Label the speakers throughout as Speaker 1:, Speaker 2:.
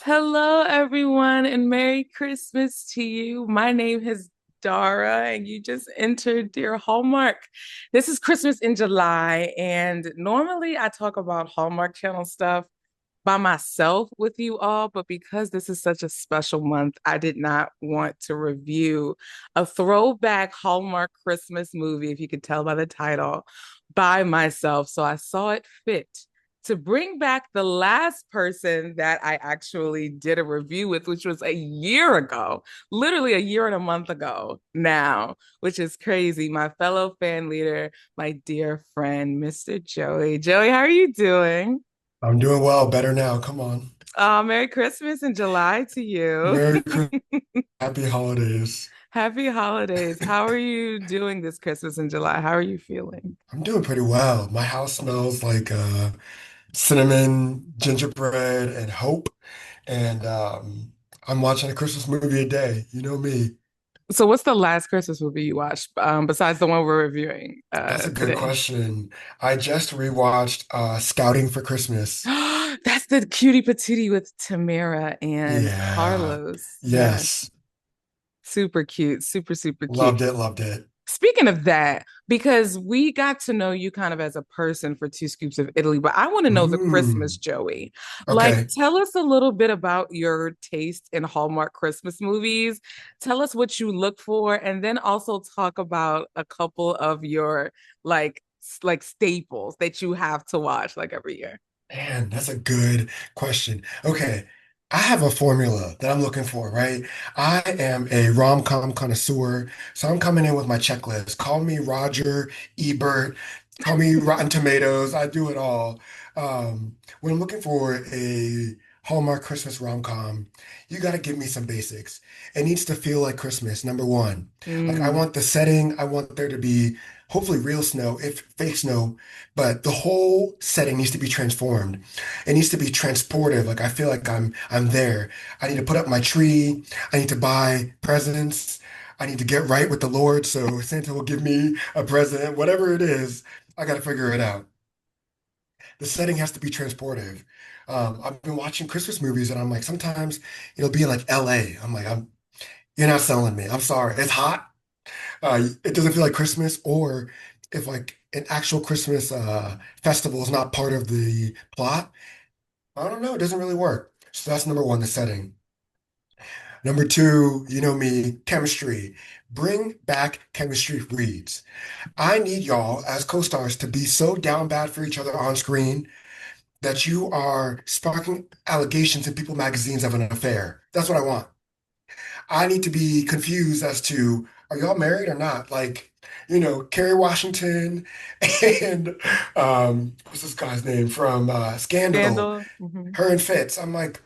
Speaker 1: Hello, everyone, and Merry Christmas to you. My name is Dara, and you just entered dear Hallmark. This is Christmas in July, and normally I talk about Hallmark Channel stuff by myself with you all, but because this is such a special month, I did not want to review a throwback Hallmark Christmas movie, if you could tell by the title, by myself. So I saw it fit to bring back the last person that I actually did a review with, which was a year ago, literally a year and a month ago now, which is crazy. My fellow fan leader, my dear friend, Mr. Joey. Joey, how are you doing?
Speaker 2: I'm doing well, better now. Come on.
Speaker 1: Merry Christmas in July to you.
Speaker 2: Merry Christmas, happy holidays.
Speaker 1: Happy holidays. How are you doing this Christmas in July? How are you feeling?
Speaker 2: I'm doing pretty well. My house smells like cinnamon, gingerbread, and hope. And I'm watching a Christmas movie a day. You know me.
Speaker 1: So, what's the last Christmas movie you watched, besides the one we're reviewing
Speaker 2: That's a good
Speaker 1: today?
Speaker 2: question. I just rewatched Scouting for Christmas.
Speaker 1: That's the cutie patootie with Tamara and
Speaker 2: Yeah.
Speaker 1: Carlos. Yes.
Speaker 2: Yes.
Speaker 1: Super cute. Super, super cute.
Speaker 2: Loved it, loved it.
Speaker 1: Speaking of that, because we got to know you kind of as a person for Two Scoops of Italy, but I want to know the Christmas
Speaker 2: Mm,
Speaker 1: Joey. Like,
Speaker 2: okay.
Speaker 1: tell us a little bit about your taste in Hallmark Christmas movies. Tell us what you look for, and then also talk about a couple of your like staples that you have to watch like every year.
Speaker 2: Man, that's a good question. Okay, I have a formula that I'm looking for, right? I am a rom-com connoisseur, so I'm coming in with my checklist. Call me Roger Ebert, call me Rotten Tomatoes, I do it all. When I'm looking for a Hallmark Christmas rom-com, you got to give me some basics. It needs to feel like Christmas, number one. Like I
Speaker 1: Mm.
Speaker 2: want the setting, I want there to be hopefully real snow, if fake snow, but the whole setting needs to be transformed. It needs to be transportive. Like I feel like I'm there. I need to put up my tree. I need to buy presents. I need to get right with the Lord so Santa will give me a present. Whatever it is, I got to figure it out. The setting has to be transportive. I've been watching Christmas movies and I'm like, sometimes it'll be like LA. I'm like, you're not selling me. I'm sorry. It's hot. It doesn't feel like Christmas, or if like an actual Christmas festival is not part of the plot, I don't know, it doesn't really work. So that's number one, the setting. Number two, you know me, chemistry. Bring back chemistry reads. I need y'all as co-stars to be so down bad for each other on screen that you are sparking allegations in People magazines of an affair. That's what I want. I need to be confused as to are y'all married or not? Like, Kerry Washington and what's this guy's name from Scandal,
Speaker 1: Scandal. Mhm.
Speaker 2: her and Fitz. I'm like,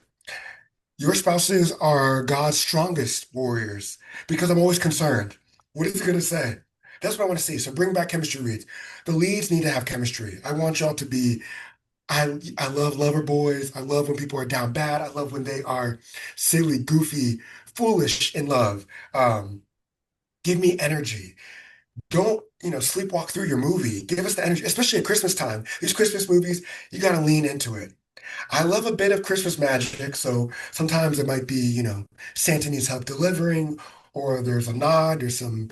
Speaker 2: your spouses are God's strongest warriors because I'm always concerned. What is it going to say? That's what I want to see. So bring back chemistry reads. The leads need to have chemistry. I want y'all to be. I love lover boys. I love when people are down bad. I love when they are silly, goofy, foolish in love. Um, Give me energy. Don't, sleepwalk through your movie. Give us the energy, especially at Christmas time. These Christmas movies, you got to lean into it. I love a bit of Christmas magic, so sometimes it might be, Santa needs help delivering, or there's a nod, there's some,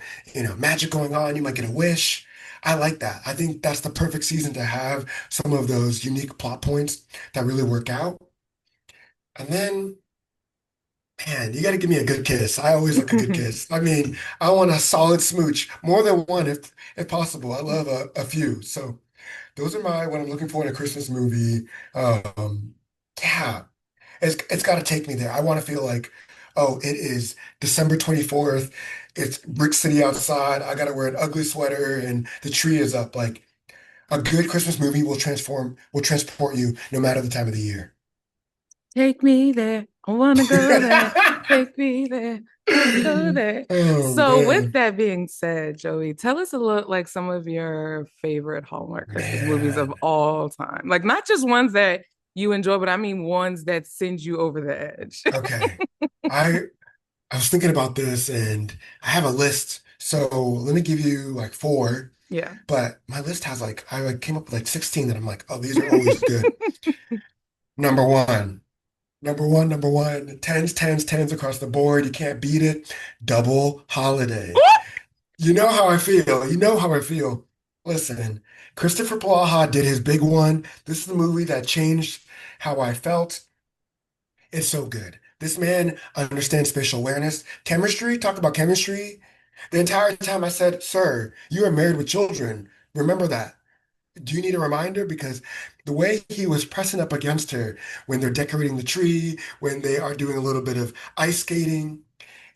Speaker 2: magic going on. You might get a wish. I like that. I think that's the perfect season to have some of those unique plot points that really work out. And then man, you got to give me a good kiss. I always like a good kiss. I mean, I want a solid smooch, more than one if possible. I love a few. So those are my what I'm looking for in a Christmas movie. Um, yeah, it's got to take me there. I want to feel like, oh, it is December 24th. It's Brick City outside. I got to wear an ugly sweater and the tree is up. Like a good Christmas movie will transport you no matter the time of the year.
Speaker 1: Take me there. I want to go there. Take me there. Let's go there.
Speaker 2: Oh
Speaker 1: So, with
Speaker 2: man,
Speaker 1: that being said, Joey, tell us a little like some of your favorite Hallmark Christmas movies of
Speaker 2: man.
Speaker 1: all time. Like, not just ones that you enjoy, but I mean ones that send you over the edge.
Speaker 2: Okay. I I was thinking about this and I have a list. So let me give you like four,
Speaker 1: Yeah.
Speaker 2: but my list has like I came up with like 16 that I'm like, oh, these are always good. Number one, Number one, tens, tens, tens across the board. You can't beat it. Double holiday.
Speaker 1: Ooh,
Speaker 2: You know how I feel. You know how I feel. Listen, Christopher Plaha did his big one. This is the movie that changed how I felt. It's so good. This man understands spatial awareness. Chemistry, talk about chemistry. The entire time I said, Sir, you are married with children. Remember that. Do you need a reminder? Because the way he was pressing up against her when they're decorating the tree, when they are doing a little bit of ice skating,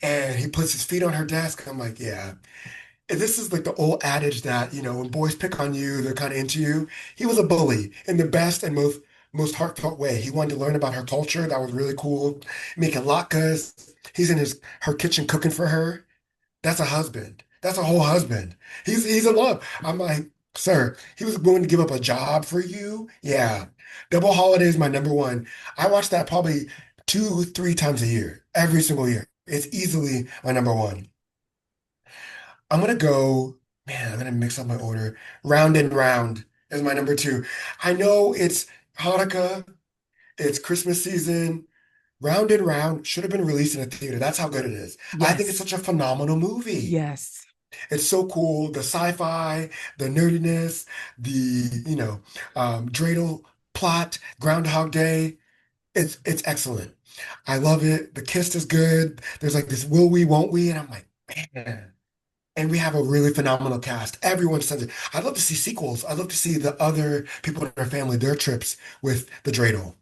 Speaker 2: and he puts his feet on her desk, I'm like, yeah. And this is like the old adage that, when boys pick on you, they're kind of into you. He was a bully in the best and most heartfelt way. He wanted to learn about her culture. That was really cool. Making latkes. He's in her kitchen cooking for her. That's a husband. That's a whole husband. He's in love. I'm like, sir, he was willing to give up a job for you. Yeah. Double Holiday is my number one. I watch that probably 2, 3 times a year, every single year. It's easily my number one. I'm gonna go, man, I'm gonna mix up my order. Round and Round is my number two. I know it's Hanukkah, it's Christmas season. Round and Round should have been released in a theater. That's how good it is. I think it's
Speaker 1: yes,
Speaker 2: such a phenomenal movie.
Speaker 1: yes.
Speaker 2: It's so cool. The sci-fi, the nerdiness, the dreidel plot, Groundhog Day. It's excellent. I love it. The kiss is good. There's like this will we, won't we? And I'm like, man. And we have a really phenomenal cast. Everyone says it. I'd love to see sequels. I'd love to see the other people in our family, their trips with the dreidel.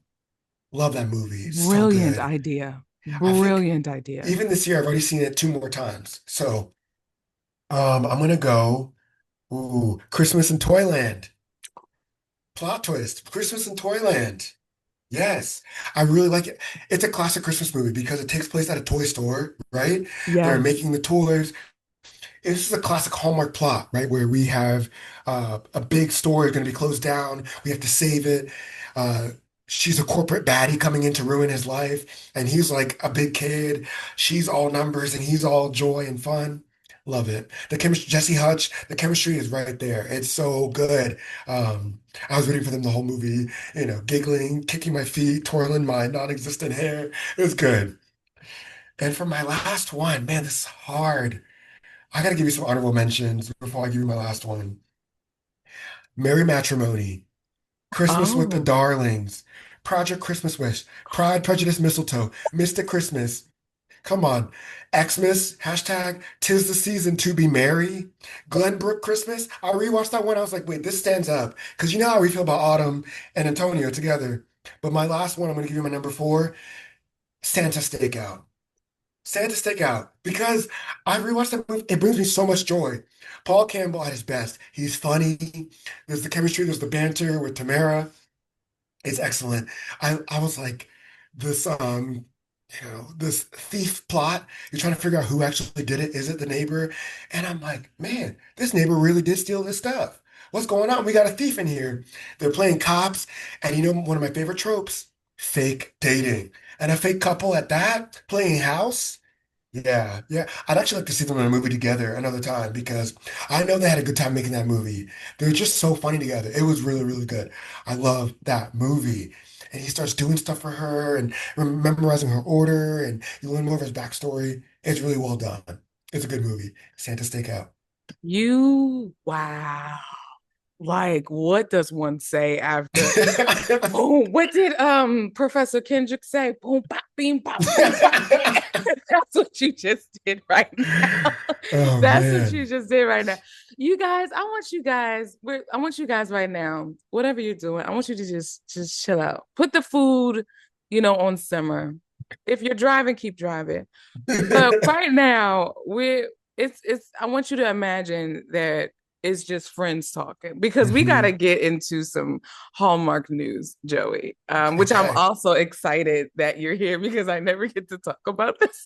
Speaker 2: Love that movie. So
Speaker 1: Brilliant
Speaker 2: good.
Speaker 1: idea.
Speaker 2: I think
Speaker 1: Brilliant idea.
Speaker 2: even this year, I've already seen it 2 more times. So I'm gonna go. Ooh, Christmas in Toyland. Plot twist. Christmas in Toyland. Yes, I really like it. It's a classic Christmas movie because it takes place at a toy store, right? They're
Speaker 1: Yes.
Speaker 2: making the toys. This is a classic Hallmark plot, right? Where we have a big store going to be closed down. We have to save it. Uh, she's a corporate baddie coming in to ruin his life, and he's like a big kid. She's all numbers, and he's all joy and fun. Love it. The chemistry, Jesse Hutch, the chemistry is right there. It's so good. I was waiting for them the whole movie, giggling, kicking my feet, twirling my non-existent hair. It was good. And for my last one, man, this is hard. I gotta give you some honorable mentions before I give you my last one. Merry Matrimony, Christmas with the
Speaker 1: Oh,
Speaker 2: Darlings, Project Christmas Wish, Pride, Prejudice, Mistletoe, Mystic Christmas. Come on. Xmas, hashtag tis the season to be merry. Glenbrook Christmas. I rewatched that one. I was like, wait, this stands up. Because you know how we feel about Autumn and Antonio together. But my last one, I'm going to give you my number four, Santa Stakeout. Santa Stakeout because I rewatched that movie. It brings me so much joy. Paul Campbell at his best. He's funny. There's the chemistry. There's the banter with Tamara. It's excellent. I was like this thief plot. You're trying to figure out who actually did it. Is it the neighbor? And I'm like, man, this neighbor really did steal this stuff. What's going on? We got a thief in here. They're playing cops, and one of my favorite tropes, fake dating. And a fake couple at that, playing house. Yeah, yeah. I'd actually like to see them in a movie together another time because I know they had a good time making that movie. They're just so funny together. It was really, really good. I love that movie. And he starts doing stuff for her and memorizing her order, and you learn more of his backstory. It's really well done. It's a good movie. Santa Stakeout.
Speaker 1: wow. Like, what does one say after boom? What did Professor Kendrick say? Boom, pop, beam, pop, boom, pop. That's what you just did right now.
Speaker 2: Oh
Speaker 1: That's what you
Speaker 2: man.
Speaker 1: just did right now. You guys, I want you guys right now, whatever you're doing, I want you to just chill out. Put the food, on simmer. If you're driving, keep driving. But right now, it's I want you to imagine that it's just friends talking because we got to
Speaker 2: Mhm.
Speaker 1: get into some Hallmark news, Joey. Which I'm
Speaker 2: Okay.
Speaker 1: also excited that you're here because I never get to talk about this.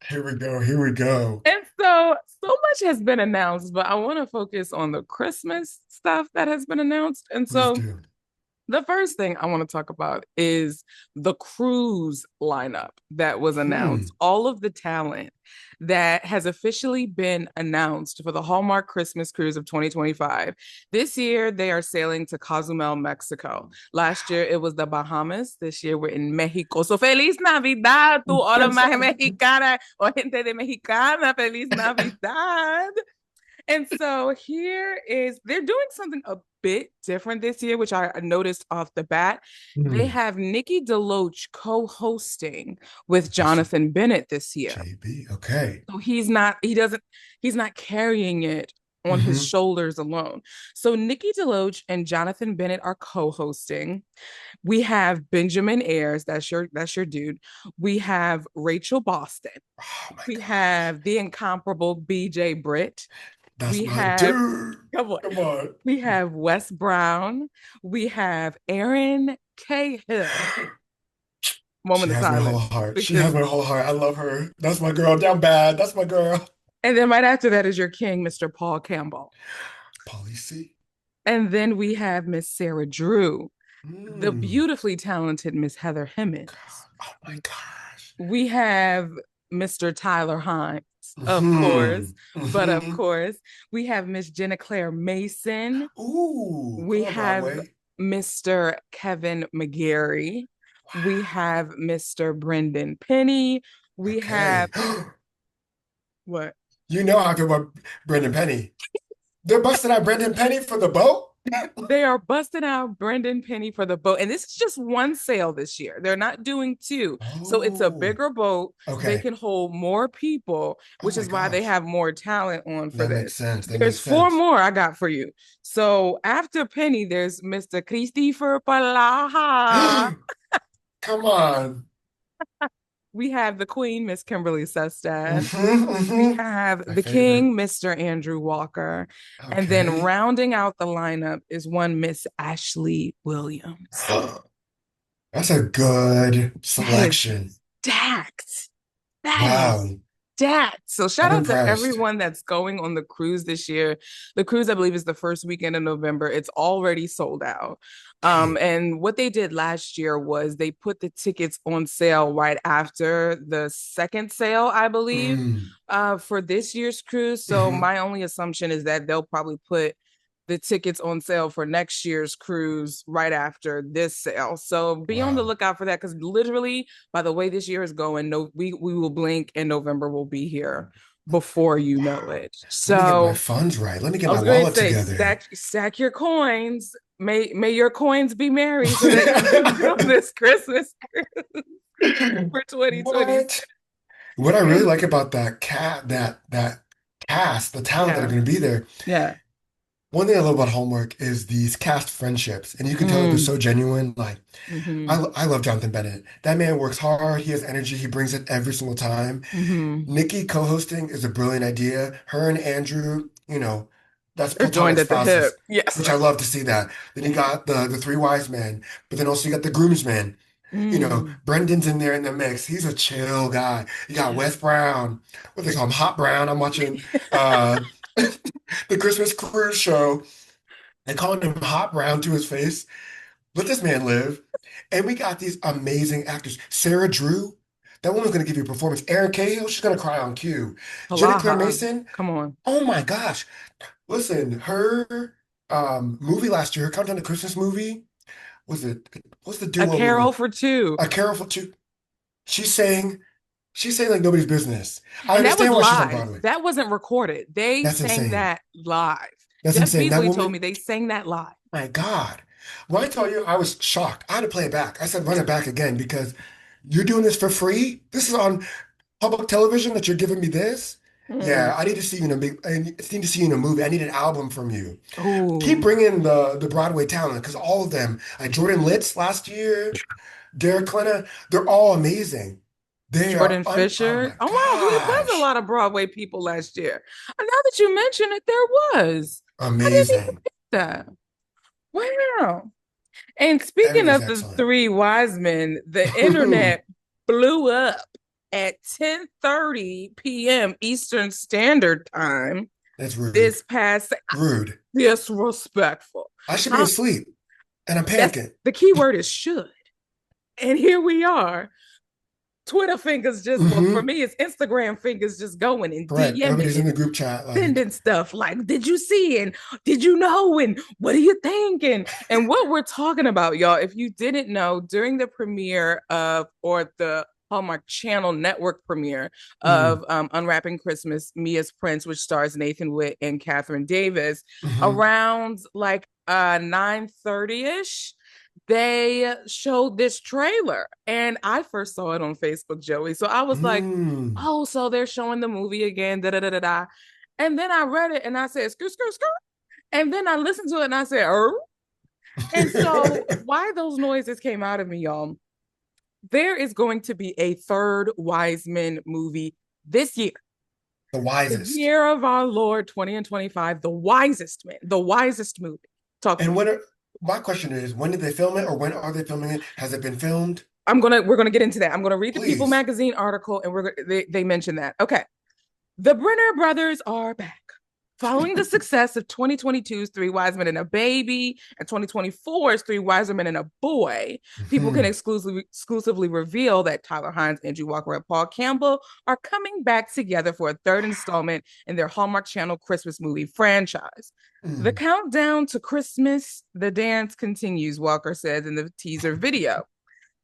Speaker 2: Here we go. Here we go.
Speaker 1: And so much has been announced, but I want to focus on the Christmas stuff that has been announced. And
Speaker 2: Please
Speaker 1: so
Speaker 2: do.
Speaker 1: The first thing I want to talk about is the cruise lineup that was announced.
Speaker 2: Hmm.
Speaker 1: All of the talent that has officially been announced for the Hallmark Christmas cruise of 2025. This year, they are sailing to Cozumel, Mexico. Last year, it was the Bahamas. This year, we're in Mexico. So, Feliz Navidad to all of my Mexicana or gente de Mexicana. Feliz Navidad. And so here is they're doing something a bit different this year, which I noticed off the bat. They
Speaker 2: Hmm.
Speaker 1: have Nikki DeLoach co-hosting with
Speaker 2: Mr.
Speaker 1: Jonathan Bennett this year.
Speaker 2: JB. Okay.
Speaker 1: So he's not carrying it on his
Speaker 2: Hmm.
Speaker 1: shoulders alone. So Nikki DeLoach and Jonathan Bennett are co-hosting. We have Benjamin Ayers, that's your dude. We have Rachel Boston.
Speaker 2: Oh my
Speaker 1: We
Speaker 2: gosh.
Speaker 1: have the incomparable BJ Britt.
Speaker 2: That's
Speaker 1: We
Speaker 2: my
Speaker 1: have
Speaker 2: dude.
Speaker 1: come on.
Speaker 2: Come on.
Speaker 1: We have Wes Brown. We have Aaron Cahill.
Speaker 2: She
Speaker 1: Moment of
Speaker 2: has my whole
Speaker 1: silence
Speaker 2: heart. She has
Speaker 1: because,
Speaker 2: my whole heart. I love her. That's my girl. Down bad. That's my girl.
Speaker 1: and then right after that is your king, Mr. Paul Campbell.
Speaker 2: Policy.
Speaker 1: And then we have Miss Sarah Drew, the
Speaker 2: Mm.
Speaker 1: beautifully talented Miss Heather Hemmings.
Speaker 2: Oh my gosh.
Speaker 1: We have Mr. Tyler Hines, of
Speaker 2: Hmm.
Speaker 1: course, but of
Speaker 2: Hmm.
Speaker 1: course, we have Miss Jenna Claire Mason.
Speaker 2: Ooh,
Speaker 1: We
Speaker 2: come on,
Speaker 1: have
Speaker 2: Broadway.
Speaker 1: Mr. Kevin McGarry. We
Speaker 2: Wow.
Speaker 1: have Mr. Brendan Penny. We have
Speaker 2: Okay.
Speaker 1: what?
Speaker 2: You know how I feel about Brendan Penny. They're busting out Brendan Penny for the boat?
Speaker 1: They are busting out Brendan Penny for the boat. And this is just one sale this year. They're not doing two. So it's a
Speaker 2: Oh,
Speaker 1: bigger boat. They
Speaker 2: okay.
Speaker 1: can hold more people,
Speaker 2: Oh
Speaker 1: which
Speaker 2: my
Speaker 1: is why they
Speaker 2: gosh.
Speaker 1: have more talent on for
Speaker 2: That makes
Speaker 1: this.
Speaker 2: sense. That
Speaker 1: There's
Speaker 2: makes
Speaker 1: four
Speaker 2: sense.
Speaker 1: more I got for you. So after Penny, there's Mr. Christopher Palaha.
Speaker 2: Come on.
Speaker 1: We have the Queen, Miss Kimberly Sestad. We
Speaker 2: Hmm.
Speaker 1: have
Speaker 2: My
Speaker 1: the
Speaker 2: favorite.
Speaker 1: King, Mr. Andrew Walker. And then
Speaker 2: Okay.
Speaker 1: rounding out the lineup is one Miss Ashley Williams.
Speaker 2: That's a good
Speaker 1: That is
Speaker 2: selection.
Speaker 1: stacked. That is
Speaker 2: Wow.
Speaker 1: stacked. So shout
Speaker 2: I'm
Speaker 1: out to
Speaker 2: impressed.
Speaker 1: everyone that's going on the cruise this year. The cruise, I believe, is the first weekend in November. It's already sold out.
Speaker 2: Dang.
Speaker 1: And what they did last year was they put the tickets on sale right after the second sale, I believe,
Speaker 2: Mm.
Speaker 1: for this year's cruise. So
Speaker 2: Hmm.
Speaker 1: my only assumption is that they'll probably put the tickets on sale for next year's cruise right after this sale. So be on the
Speaker 2: Wow.
Speaker 1: lookout for that because literally, by the way this year is going, no, we will blink and November will be here before you know
Speaker 2: Wow.
Speaker 1: it.
Speaker 2: Let me get my
Speaker 1: So
Speaker 2: funds right. Let me get
Speaker 1: I
Speaker 2: my
Speaker 1: was going to
Speaker 2: wallet
Speaker 1: say,
Speaker 2: together.
Speaker 1: stack your coins. May your coins be merry so that you can get on this Christmas for 2026.
Speaker 2: What? What I really like about that cast, the talent that are
Speaker 1: Yeah,
Speaker 2: going to be there.
Speaker 1: yeah.
Speaker 2: One thing I love about Hallmark is these cast friendships, and you can tell they're
Speaker 1: Mm,
Speaker 2: so genuine. Like
Speaker 1: mm-hmm,
Speaker 2: I love Jonathan Bennett. That man works hard. He has energy. He brings it every single time.
Speaker 1: mm-hmm.
Speaker 2: Nikki co-hosting is a brilliant idea. Her and Andrew, that's
Speaker 1: They're joined
Speaker 2: platonic
Speaker 1: at the hip.
Speaker 2: spouses,
Speaker 1: Yes.
Speaker 2: which I love to see that. Then you got the three wise men, but then also you got the groomsmen.
Speaker 1: Mm,
Speaker 2: Brendan's in there in the mix. He's a chill guy. You got
Speaker 1: yeah.
Speaker 2: Wes Brown. What they call him, Hot Brown. I'm watching the Christmas cruise show. They calling him Hot Brown to his face. Let this man live. And we got these amazing actors. Sarah Drew, that woman's going to give you a performance. Erin Cahill, she's going to cry on cue. Jenna Claire
Speaker 1: Palaha.
Speaker 2: Mason,
Speaker 1: Come on.
Speaker 2: oh my gosh. Listen, her movie last year, her Countdown to Christmas movie, what's the
Speaker 1: A
Speaker 2: duo
Speaker 1: Carol
Speaker 2: movie?
Speaker 1: for two.
Speaker 2: A Carol for Two. She's saying, she's saying like nobody's business. I
Speaker 1: And that was
Speaker 2: understand why she's on
Speaker 1: live.
Speaker 2: Broadway.
Speaker 1: That wasn't recorded. They
Speaker 2: That's
Speaker 1: sang
Speaker 2: insane.
Speaker 1: that live.
Speaker 2: That's
Speaker 1: Jeff
Speaker 2: insane. That
Speaker 1: Beasley told
Speaker 2: woman,
Speaker 1: me they sang that live.
Speaker 2: my God. When I tell you, I was shocked. I had to play it back. I said, run it back again because you're doing this for free. This is on public television that you're giving me this.
Speaker 1: Mm.
Speaker 2: Yeah, I need to see you in a big. I need to see you in a movie. I need an album from you. Keep
Speaker 1: Oh,
Speaker 2: bringing the Broadway talent because all of them, like Jordan Litz last year, Derek Klena, they're all amazing. They are
Speaker 1: Jordan
Speaker 2: oh
Speaker 1: Fisher.
Speaker 2: my
Speaker 1: Oh, wow. There was a
Speaker 2: gosh,
Speaker 1: lot of Broadway people last year. And now that you mention it, there was. I didn't even
Speaker 2: amazing.
Speaker 1: think that. Wow. And speaking
Speaker 2: Everybody's
Speaker 1: of the
Speaker 2: excellent.
Speaker 1: three wise men, the internet blew up at 10:30 p.m. Eastern Standard Time
Speaker 2: That's rude.
Speaker 1: this past
Speaker 2: Rude.
Speaker 1: disrespectful.
Speaker 2: I should be
Speaker 1: How
Speaker 2: asleep. And I'm
Speaker 1: That's
Speaker 2: panicking.
Speaker 1: the key word is should. And here we are. Twitter fingers just, well, for
Speaker 2: Hmm.
Speaker 1: me, it's Instagram fingers just going and
Speaker 2: Correct. Everybody's
Speaker 1: DMing
Speaker 2: in
Speaker 1: and
Speaker 2: the group chat, like,
Speaker 1: sending stuff like, did you see? And did you know? And what do you think? And what we're talking about, y'all, if you didn't know, during the premiere of, or the Hallmark Channel Network premiere
Speaker 2: mm,
Speaker 1: of Unwrapping Christmas, Mia's Prince, which stars Nathan Witt and Catherine Davis,
Speaker 2: hmm,
Speaker 1: around like 9:30ish, they showed this trailer. And I first saw it on Facebook, Joey. So I was like,
Speaker 2: mm.
Speaker 1: oh, so they're showing the movie again, da da da da da. And then I read it and I said, skirt, skirt, skirt. And then I listened to it and I said, oh. And so why those noises came out of me, y'all, there is going to be a third Wiseman movie this year.
Speaker 2: The
Speaker 1: The
Speaker 2: wisest.
Speaker 1: year of our Lord 20 and 25, the wisest man, the wisest movie. Talk to
Speaker 2: And
Speaker 1: me.
Speaker 2: my question is, when did they film it or when are they filming it? Has it been filmed?
Speaker 1: We're gonna get into that. I'm gonna read the People
Speaker 2: Please.
Speaker 1: magazine article and they mention that. Okay. The Brenner brothers are back. Following the success of 2022's Three Wise Men and a Baby and 2024's Three Wiser Men and a Boy, people can
Speaker 2: Hmm.
Speaker 1: exclusively reveal that Tyler Hines, Andrew Walker, and Paul Campbell are coming back together for a third installment in their Hallmark Channel Christmas movie franchise. The
Speaker 2: Mm.
Speaker 1: countdown to Christmas, the dance continues, Walker says in the teaser video.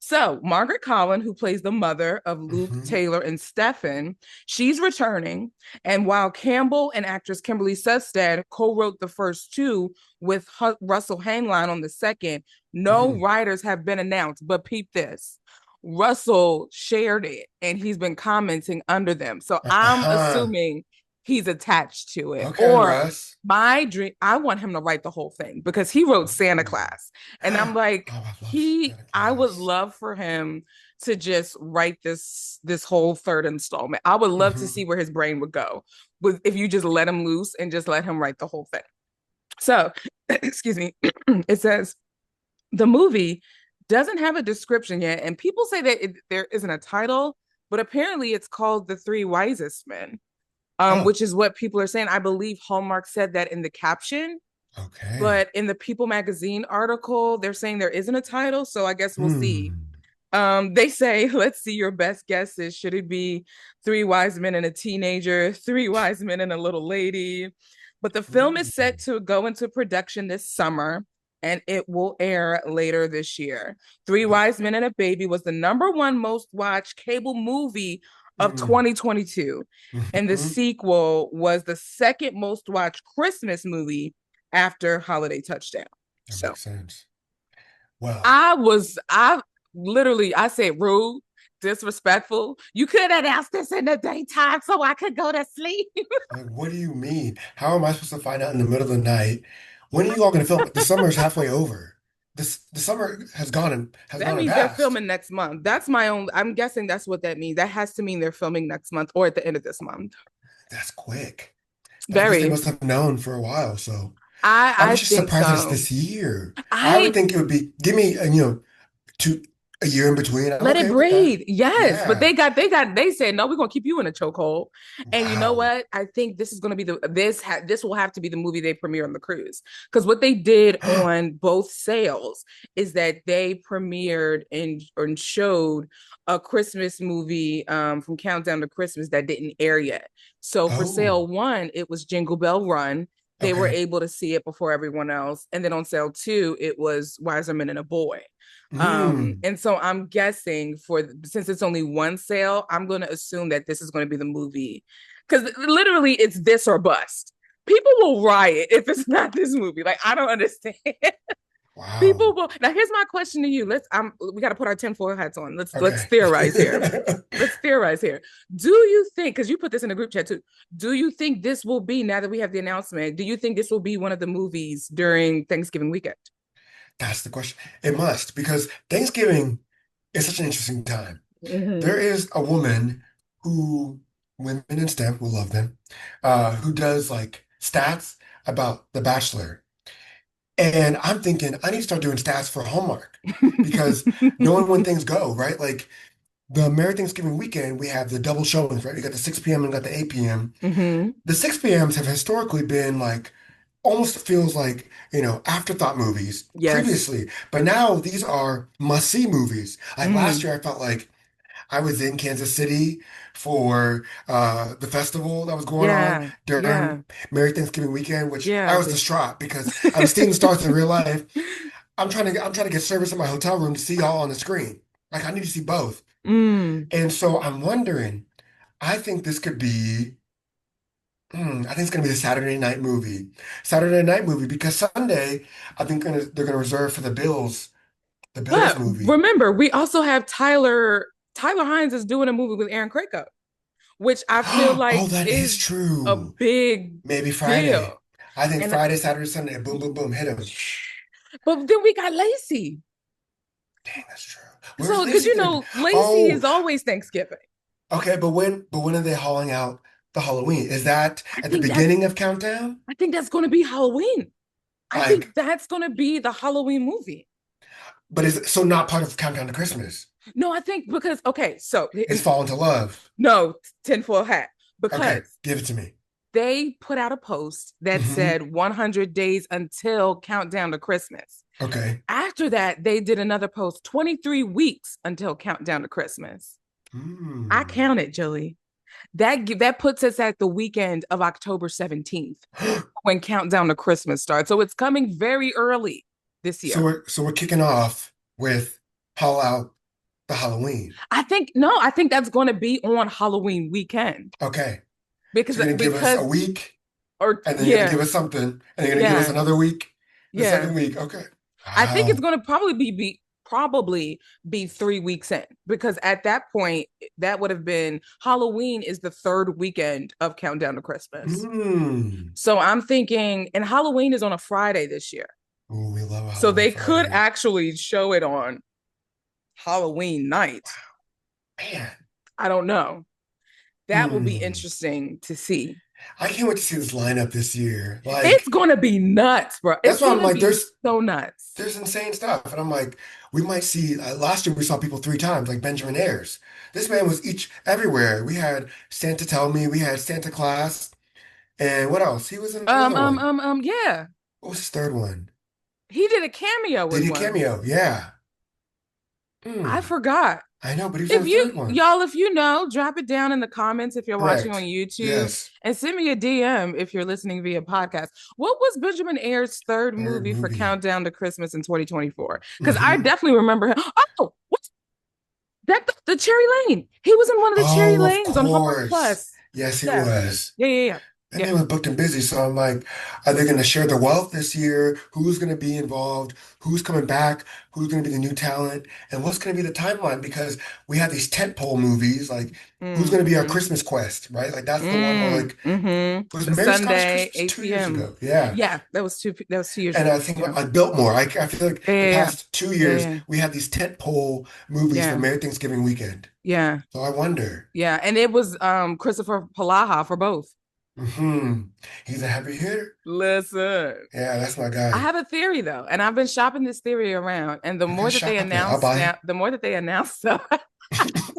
Speaker 1: So, Margaret Collin, who plays the mother of Luke,
Speaker 2: Hmm.
Speaker 1: Taylor, and Stefan, she's returning. And while Campbell and actress Kimberly Sustad co wrote the first two with Russell Hangline on the second, no
Speaker 2: Hmm.
Speaker 1: writers have been announced. But peep this, Russell shared it and he's been commenting under them. So I'm
Speaker 2: Uh-huh.
Speaker 1: assuming he's attached to it.
Speaker 2: Okay,
Speaker 1: Or
Speaker 2: Russ.
Speaker 1: my dream, I want him to write the whole thing because he wrote Santa
Speaker 2: Ooh.
Speaker 1: Claus. And I'm like,
Speaker 2: Oh, I love Santa
Speaker 1: I would
Speaker 2: Claus.
Speaker 1: love for him to just write this whole third installment. I would love to
Speaker 2: Hmm.
Speaker 1: see where his brain would go with if you just let him loose and just let him write the whole thing. So, excuse me, it says the movie doesn't have a description yet, and people say that there isn't a title, but apparently it's called The Three Wisest Men,
Speaker 2: Oh,
Speaker 1: which is what people are saying. I believe Hallmark said that in the caption,
Speaker 2: okay.
Speaker 1: but in the People magazine article, they're saying there isn't a title, so I guess we'll see.
Speaker 2: Hmm.
Speaker 1: They say, let's see your best guesses. Should it be Three Wise Men and a Teenager, Three Wise Men and a Little Lady? But the film is set
Speaker 2: Hmm.
Speaker 1: to go into production this summer and it will air later this year. Three Wise Men and a Baby was the number one most watched cable movie of
Speaker 2: Mm.
Speaker 1: 2022. And the
Speaker 2: Mhm.
Speaker 1: sequel was the second most watched Christmas movie after Holiday Touchdown.
Speaker 2: That
Speaker 1: So
Speaker 2: makes sense. Well,
Speaker 1: I literally, I said rude, disrespectful. You could have asked this in the daytime so I could go to sleep.
Speaker 2: like, what do you mean? How am I supposed to find out in the middle of the night? When are you all going to film? The summer is halfway over. The summer has
Speaker 1: That
Speaker 2: gone and
Speaker 1: means they're
Speaker 2: passed.
Speaker 1: filming next month. That's my own, I'm guessing that's what that means. That has to mean they're filming next month or at the end of this month.
Speaker 2: That's quick. I guess they
Speaker 1: Very.
Speaker 2: must have known for a while. So I
Speaker 1: I
Speaker 2: was just
Speaker 1: think
Speaker 2: surprised it's
Speaker 1: so.
Speaker 2: this year. I would
Speaker 1: I
Speaker 2: think it would be give me two a year in between. I'm
Speaker 1: Let it
Speaker 2: okay with that.
Speaker 1: breathe. Yes. But
Speaker 2: Yeah.
Speaker 1: they said, no, we're gonna keep you in a chokehold. And you know
Speaker 2: Wow.
Speaker 1: what? I think this is gonna be this will have to be the movie they premiere on the cruise. Because what they did on both sales is that they premiered and showed a Christmas movie from Countdown to Christmas that didn't air yet. So for
Speaker 2: Oh,
Speaker 1: sale one, it was Jingle Bell Run. They were
Speaker 2: okay.
Speaker 1: able to see it before everyone else. And then on sale two, it was Wiser Men and a Boy.
Speaker 2: Mm.
Speaker 1: And so I'm guessing for since it's only one sale, I'm going to assume that this is going to be the movie because literally it's this or bust. People will riot if it's not this movie. Like I don't understand. People
Speaker 2: Wow.
Speaker 1: will. Now here's my question to you. We got to put our tinfoil hats on. Let's
Speaker 2: Okay.
Speaker 1: theorize here. Let's theorize here. Do you think, because you put this in a group chat too, do you think this will be, now that we have the announcement, do you think this will be one of the movies during Thanksgiving weekend?
Speaker 2: That's the question. It must, because Thanksgiving is such an interesting time.
Speaker 1: Mm-hmm.
Speaker 2: There is a woman who, women in STEM will love them, who does like stats about The Bachelor. And I'm thinking, I need to start doing stats for Hallmark because knowing when things go, right? Like the Merry Thanksgiving weekend, we have the double showings, right? We got the 6 p.m. and got the 8 p.m.
Speaker 1: Mm-hmm.
Speaker 2: The 6 p.m.s have historically been like almost feels like, afterthought movies
Speaker 1: Yes.
Speaker 2: previously. But now these are must-see movies. Like last
Speaker 1: Mm.
Speaker 2: year, I felt like I was in Kansas City for the festival that was going on
Speaker 1: Yeah. Yeah.
Speaker 2: during Merry Thanksgiving weekend, which I
Speaker 1: Yeah.
Speaker 2: was distraught because I'm seeing the stars in real life. I'm trying to get service in my hotel room to see y'all on the screen. Like I need to see both.
Speaker 1: Mm.
Speaker 2: And so I'm wondering, I think this could be, I think it's gonna be a Saturday night movie. Saturday night movie because Sunday, I think they're gonna reserve for the Bills
Speaker 1: But
Speaker 2: movie.
Speaker 1: remember, we also have Tyler. Tyler Hines is doing a movie with Aaron Krakow, which I feel like
Speaker 2: Oh, that is
Speaker 1: is a
Speaker 2: true.
Speaker 1: big
Speaker 2: Maybe
Speaker 1: deal.
Speaker 2: Friday. I think
Speaker 1: And
Speaker 2: Friday, Saturday, Sunday, boom, boom, boom, hit him.
Speaker 1: but then we got Lacey.
Speaker 2: Dang, that's true. Where's
Speaker 1: So because
Speaker 2: Lacey
Speaker 1: you
Speaker 2: gonna be?
Speaker 1: know, Lacey
Speaker 2: Oh,
Speaker 1: is always Thanksgiving.
Speaker 2: okay, but when are they hauling out the Halloween? Is that
Speaker 1: I
Speaker 2: at the
Speaker 1: think that's
Speaker 2: beginning of Countdown?
Speaker 1: I think that's gonna be Halloween. I think
Speaker 2: Like,
Speaker 1: that's gonna be the Halloween movie.
Speaker 2: but is it so not part of Countdown to Christmas?
Speaker 1: No, I think because okay, so
Speaker 2: It's Fall into Love.
Speaker 1: no tinfoil hat
Speaker 2: Okay,
Speaker 1: because
Speaker 2: give it to me.
Speaker 1: they put out a post that
Speaker 2: Hmm.
Speaker 1: said 100 days until countdown to Christmas.
Speaker 2: Okay.
Speaker 1: After that, they did another post 23 weeks until countdown to Christmas. I
Speaker 2: Hmm.
Speaker 1: counted, Joey. That puts us at the weekend of October 17th when countdown to Christmas starts. So it's coming very early this
Speaker 2: So
Speaker 1: year.
Speaker 2: we're kicking off with Haul Out the Halloween.
Speaker 1: I think no, I think that's going to be on Halloween weekend
Speaker 2: Okay.
Speaker 1: because
Speaker 2: So you're gonna give us a
Speaker 1: because
Speaker 2: week,
Speaker 1: or
Speaker 2: and then you're gonna
Speaker 1: yeah,
Speaker 2: give us something, and you're gonna give us
Speaker 1: yeah,
Speaker 2: another week, the
Speaker 1: yeah.
Speaker 2: second week. Okay.
Speaker 1: I think it's
Speaker 2: Wow.
Speaker 1: going to probably be 3 weeks in because at that point that would have been Halloween is the third weekend of countdown to Christmas.
Speaker 2: Hmm.
Speaker 1: So I'm thinking, and Halloween is on a Friday this year.
Speaker 2: Ooh, we love a
Speaker 1: So
Speaker 2: Halloween
Speaker 1: they could
Speaker 2: Friday.
Speaker 1: actually show it on Halloween night.
Speaker 2: Man,
Speaker 1: I don't know. That will be
Speaker 2: hmm.
Speaker 1: interesting to see.
Speaker 2: I can't wait to see this lineup this year.
Speaker 1: It's
Speaker 2: Like,
Speaker 1: going to be nuts, bro.
Speaker 2: that's
Speaker 1: It's
Speaker 2: why
Speaker 1: going
Speaker 2: I'm
Speaker 1: to
Speaker 2: like,
Speaker 1: be
Speaker 2: there's
Speaker 1: so nuts.
Speaker 2: there's insane stuff, and I'm like, we might see. Last year we saw people three times, like Benjamin Ayres. This man was each everywhere. We had Santa Tell Me, we had Santa Claus, and what else? He was in another one.
Speaker 1: Yeah.
Speaker 2: What was his third one?
Speaker 1: He did a cameo
Speaker 2: Did
Speaker 1: in
Speaker 2: he
Speaker 1: one.
Speaker 2: cameo? Yeah.
Speaker 1: I
Speaker 2: Hmm.
Speaker 1: forgot.
Speaker 2: I know, but he was on
Speaker 1: If
Speaker 2: the
Speaker 1: you
Speaker 2: third one.
Speaker 1: y'all, if you know, drop it down in the comments if you're watching on
Speaker 2: Correct.
Speaker 1: YouTube
Speaker 2: Yes.
Speaker 1: and send me a DM if you're listening via podcast. What was Benjamin Ayers' third
Speaker 2: Third
Speaker 1: movie for
Speaker 2: movie.
Speaker 1: Countdown to Christmas in 2024? Because I
Speaker 2: Hmm.
Speaker 1: definitely remember him. Oh, what's that? The Cherry Lane. He was in one of the Cherry
Speaker 2: Oh, of
Speaker 1: Lanes on Hallmark
Speaker 2: course.
Speaker 1: Plus.
Speaker 2: Yes, he
Speaker 1: Yeah.
Speaker 2: was.
Speaker 1: Yeah, yeah, yeah.
Speaker 2: That
Speaker 1: Yeah.
Speaker 2: man was booked and busy. So I'm like, are they going to share the wealth this year? Who's going to be involved? Who's coming back? Who's going to be the new talent? And what's going to be the timeline? Because we have these tentpole movies, like who's going to be our
Speaker 1: Mm-hmm.
Speaker 2: Christmas quest, right? Like that's the one where like,
Speaker 1: Mm-hmm.
Speaker 2: was
Speaker 1: The
Speaker 2: Mary Scottish
Speaker 1: Sunday,
Speaker 2: Christmas
Speaker 1: 8
Speaker 2: 2 years
Speaker 1: p.m.
Speaker 2: ago? Yeah.
Speaker 1: Yeah, that was 2 years
Speaker 2: And
Speaker 1: ago.
Speaker 2: I think
Speaker 1: Yeah.
Speaker 2: I built more. I feel like the
Speaker 1: Yeah.
Speaker 2: past 2 years,
Speaker 1: Yeah.
Speaker 2: we have these tentpole movies for
Speaker 1: Yeah.
Speaker 2: Merry Thanksgiving weekend.
Speaker 1: Yeah.
Speaker 2: So I wonder.
Speaker 1: Yeah. And it was Christopher Palaha for both.
Speaker 2: Hmm. He's a heavy hitter.
Speaker 1: Listen.
Speaker 2: Yeah, that's my
Speaker 1: I
Speaker 2: guy.
Speaker 1: have a theory though, and I've been shopping this theory around. And the
Speaker 2: Okay,
Speaker 1: more that they
Speaker 2: shop it. I'll
Speaker 1: announce
Speaker 2: buy
Speaker 1: now, the more that they announce stuff,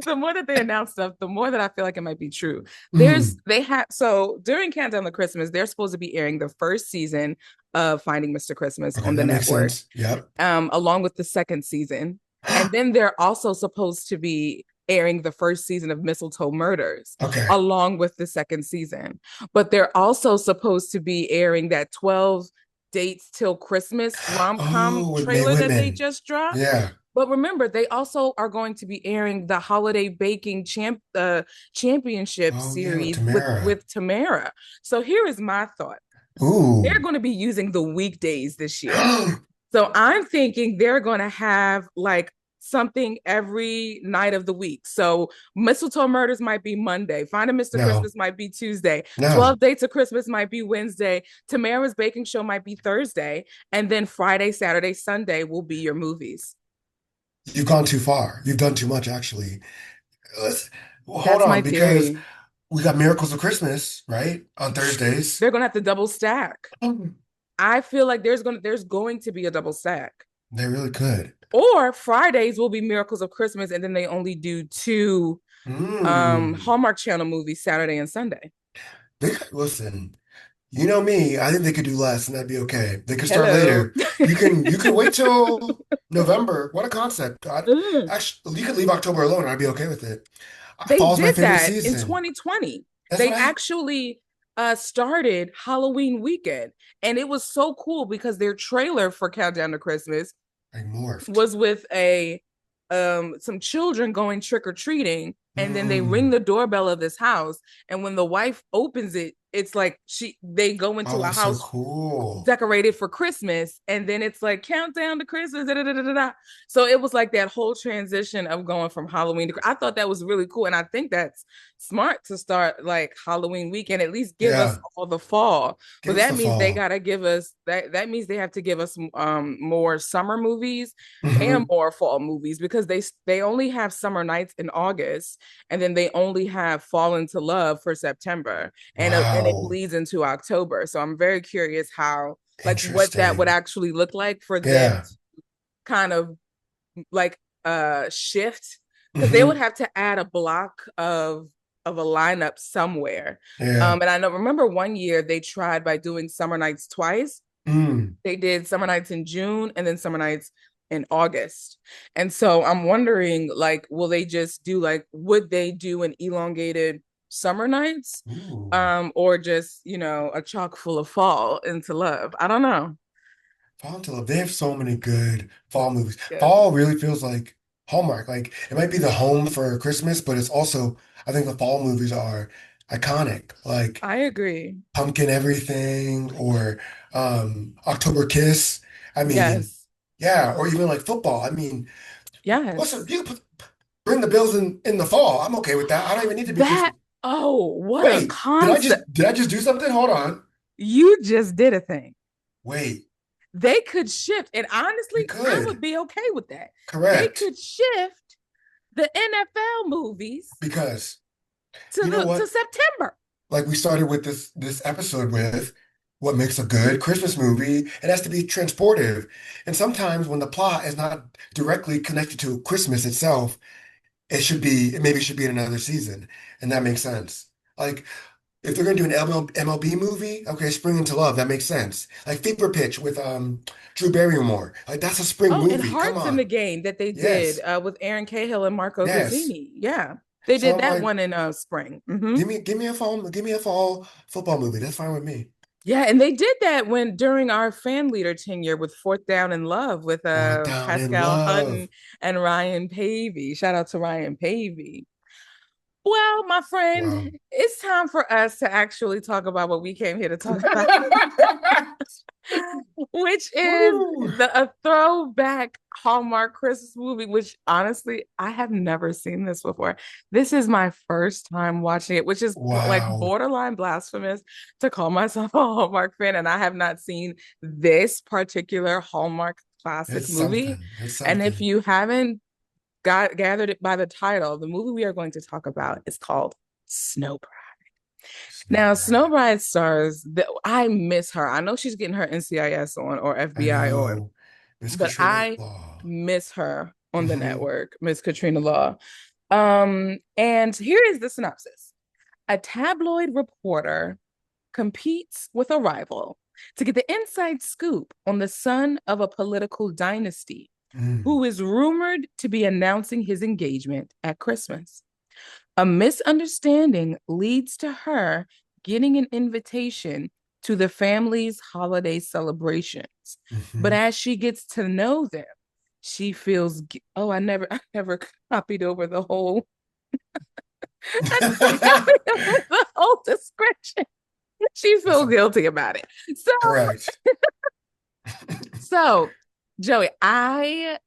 Speaker 1: the more that they announce stuff, the more that I feel like it might be true.
Speaker 2: it.
Speaker 1: They have so during Countdown to Christmas, they're supposed to be airing the first season of Finding Mr. Christmas
Speaker 2: Okay,
Speaker 1: on the
Speaker 2: that makes
Speaker 1: network,
Speaker 2: sense. Yep.
Speaker 1: along with the second season. And then they're also supposed to be airing the first season of Mistletoe Murders
Speaker 2: Okay.
Speaker 1: along with the second season. But they're also supposed to be airing that 12 dates till Christmas rom-com
Speaker 2: Oh, with May
Speaker 1: trailer that they
Speaker 2: Whitman.
Speaker 1: just dropped.
Speaker 2: Yeah.
Speaker 1: But remember, they also are going to be airing the holiday baking championship
Speaker 2: Oh, yeah, with
Speaker 1: series
Speaker 2: Tamara.
Speaker 1: with Tamara. So here is my thought. They're
Speaker 2: Ooh.
Speaker 1: going to be using the weekdays this year. So I'm thinking they're going to have like something every night of the week. So Mistletoe Murders might be Monday. Finding Mr.
Speaker 2: No,
Speaker 1: Christmas might be Tuesday.
Speaker 2: no.
Speaker 1: 12 Dates of Christmas might be Wednesday. Tamara's Baking Show might be Thursday. And then Friday, Saturday, Sunday will be your movies.
Speaker 2: You've gone too far. You've done too much, actually. Let's well, hold
Speaker 1: That's my
Speaker 2: on, because
Speaker 1: theory.
Speaker 2: we got Miracles of Christmas, right? On Thursdays.
Speaker 1: They're going to have to double stack.
Speaker 2: Mm.
Speaker 1: I feel like there's going to be a double stack.
Speaker 2: They really could.
Speaker 1: Or Fridays will be Miracles of Christmas, and then they only do two
Speaker 2: Mm.
Speaker 1: Hallmark Channel movies Saturday and Sunday.
Speaker 2: Listen. You know me, I think they could do less and that'd be okay. They could start
Speaker 1: Hello.
Speaker 2: later. You can wait till November. What a concept.
Speaker 1: Mm.
Speaker 2: Actually, you could leave October alone and I'd be okay with it.
Speaker 1: They
Speaker 2: Fall's my
Speaker 1: did
Speaker 2: favorite
Speaker 1: that in
Speaker 2: season.
Speaker 1: 2020.
Speaker 2: That's what
Speaker 1: They
Speaker 2: I
Speaker 1: actually started Halloween weekend. And it was so cool because their trailer for Countdown to Christmas
Speaker 2: I morphed.
Speaker 1: was with a some children going trick-or-treating, and then they ring
Speaker 2: Mm.
Speaker 1: the doorbell of this house, and when the wife opens it, it's like they go into
Speaker 2: Oh,
Speaker 1: a
Speaker 2: that's so
Speaker 1: house
Speaker 2: cool.
Speaker 1: decorated for Christmas, and then it's like countdown to Christmas. Da, da, da, da, da. So it was like that whole transition of going from Halloween to. I thought that was really cool, and I think that's smart to start like Halloween weekend. At least give us
Speaker 2: Yeah,
Speaker 1: all the fall, but
Speaker 2: give us
Speaker 1: that
Speaker 2: the
Speaker 1: means they
Speaker 2: fall.
Speaker 1: gotta give us that. That means they have to give us more summer movies and
Speaker 2: Hmm.
Speaker 1: more fall movies because they only have summer nights in August, and then they only have Fall into Love for September, and it
Speaker 2: Wow.
Speaker 1: bleeds into October. So I'm very curious how like what that would
Speaker 2: Interesting.
Speaker 1: actually look like for them
Speaker 2: Yeah.
Speaker 1: to kind of like shift, because they would
Speaker 2: Hmm.
Speaker 1: have to add a block of a lineup somewhere.
Speaker 2: Yeah.
Speaker 1: And I know remember one year they tried by doing summer nights twice.
Speaker 2: Mm.
Speaker 1: They did summer nights in June and then summer nights in August. And so I'm wondering, like, will they just do like, would they do an elongated summer nights?
Speaker 2: Ooh.
Speaker 1: Or just, a chock full of fall into love. I don't know.
Speaker 2: Fall to Love. They have so many good fall movies.
Speaker 1: Yeah,
Speaker 2: Fall really feels like Hallmark. Like it might be the home for Christmas, but it's also, I think the fall movies are iconic. Like
Speaker 1: I agree.
Speaker 2: Pumpkin Everything or October Kiss. I mean,
Speaker 1: Yes.
Speaker 2: yeah, or even like football. I mean,
Speaker 1: Yes.
Speaker 2: you can bring the Bills in the fall. I'm okay with that. I don't even need to be
Speaker 1: That,
Speaker 2: Christmas.
Speaker 1: oh, what a
Speaker 2: Wait,
Speaker 1: concept.
Speaker 2: did I just do something? Hold on.
Speaker 1: You just did a thing.
Speaker 2: Wait,
Speaker 1: They could shift. And
Speaker 2: we
Speaker 1: honestly, I would
Speaker 2: could.
Speaker 1: be okay with that. They
Speaker 2: Correct.
Speaker 1: could shift the NFL movies
Speaker 2: Because
Speaker 1: to
Speaker 2: you know
Speaker 1: the to
Speaker 2: what?
Speaker 1: September.
Speaker 2: Like we started with this episode with what makes a good Christmas movie, it has to be transportive. And sometimes when the plot is not directly connected to Christmas itself, it maybe should be in another season. And that makes sense. Like if they're gonna do an MLB movie, okay, Spring into Love, that makes sense. Like Fever Pitch with Drew Barrymore. Like that's a spring
Speaker 1: Oh, and
Speaker 2: movie. Come
Speaker 1: Hearts in the
Speaker 2: on.
Speaker 1: Game that they did
Speaker 2: Yes.
Speaker 1: with Aaron Cahill and Marco
Speaker 2: Yes.
Speaker 1: Grazzini. Yeah. They
Speaker 2: So
Speaker 1: did
Speaker 2: I'm
Speaker 1: that
Speaker 2: like,
Speaker 1: one in spring. Hmm.
Speaker 2: give me a fall football movie. That's fine with me.
Speaker 1: Yeah, and they did that when during our fan leader tenure with Fourth Down in Love with
Speaker 2: Going down in
Speaker 1: Pascal
Speaker 2: love.
Speaker 1: Hutton and Ryan Pavey. Shout out to Ryan Pavey. Well, my friend,
Speaker 2: Wow.
Speaker 1: it's time for us to actually talk about what we came here to talk about, which is
Speaker 2: Woo.
Speaker 1: a throwback Hallmark Christmas movie, which honestly, I have never seen this before. This is my first time watching it, which is like
Speaker 2: Wow.
Speaker 1: borderline blasphemous to call myself a Hallmark fan. And I have not seen this particular Hallmark classic
Speaker 2: It's
Speaker 1: movie.
Speaker 2: something. It's
Speaker 1: And if
Speaker 2: something.
Speaker 1: you haven't gathered it by the title, the movie we are going to talk about is called Snow.
Speaker 2: Snow
Speaker 1: Now,
Speaker 2: Bride.
Speaker 1: Snowbride stars, I miss her. I know she's getting her NCIS on or
Speaker 2: I
Speaker 1: FBI on,
Speaker 2: know. Miss
Speaker 1: but
Speaker 2: Katrina
Speaker 1: I
Speaker 2: Law.
Speaker 1: miss her on the
Speaker 2: Hmm.
Speaker 1: network, Miss Katrina Law. And here is the synopsis. A tabloid reporter competes with a rival to get the inside scoop on the son of a political dynasty
Speaker 2: Mm.
Speaker 1: who is rumored to be announcing his engagement at Christmas. A misunderstanding leads to her getting an invitation to the family's holiday celebrations. But
Speaker 2: Hmm.
Speaker 1: as she gets to know them, she feels, oh, I never copied over the whole, I never copied over the whole description. She
Speaker 2: That's
Speaker 1: feels guilty about it. So,
Speaker 2: correct.
Speaker 1: so Joey, I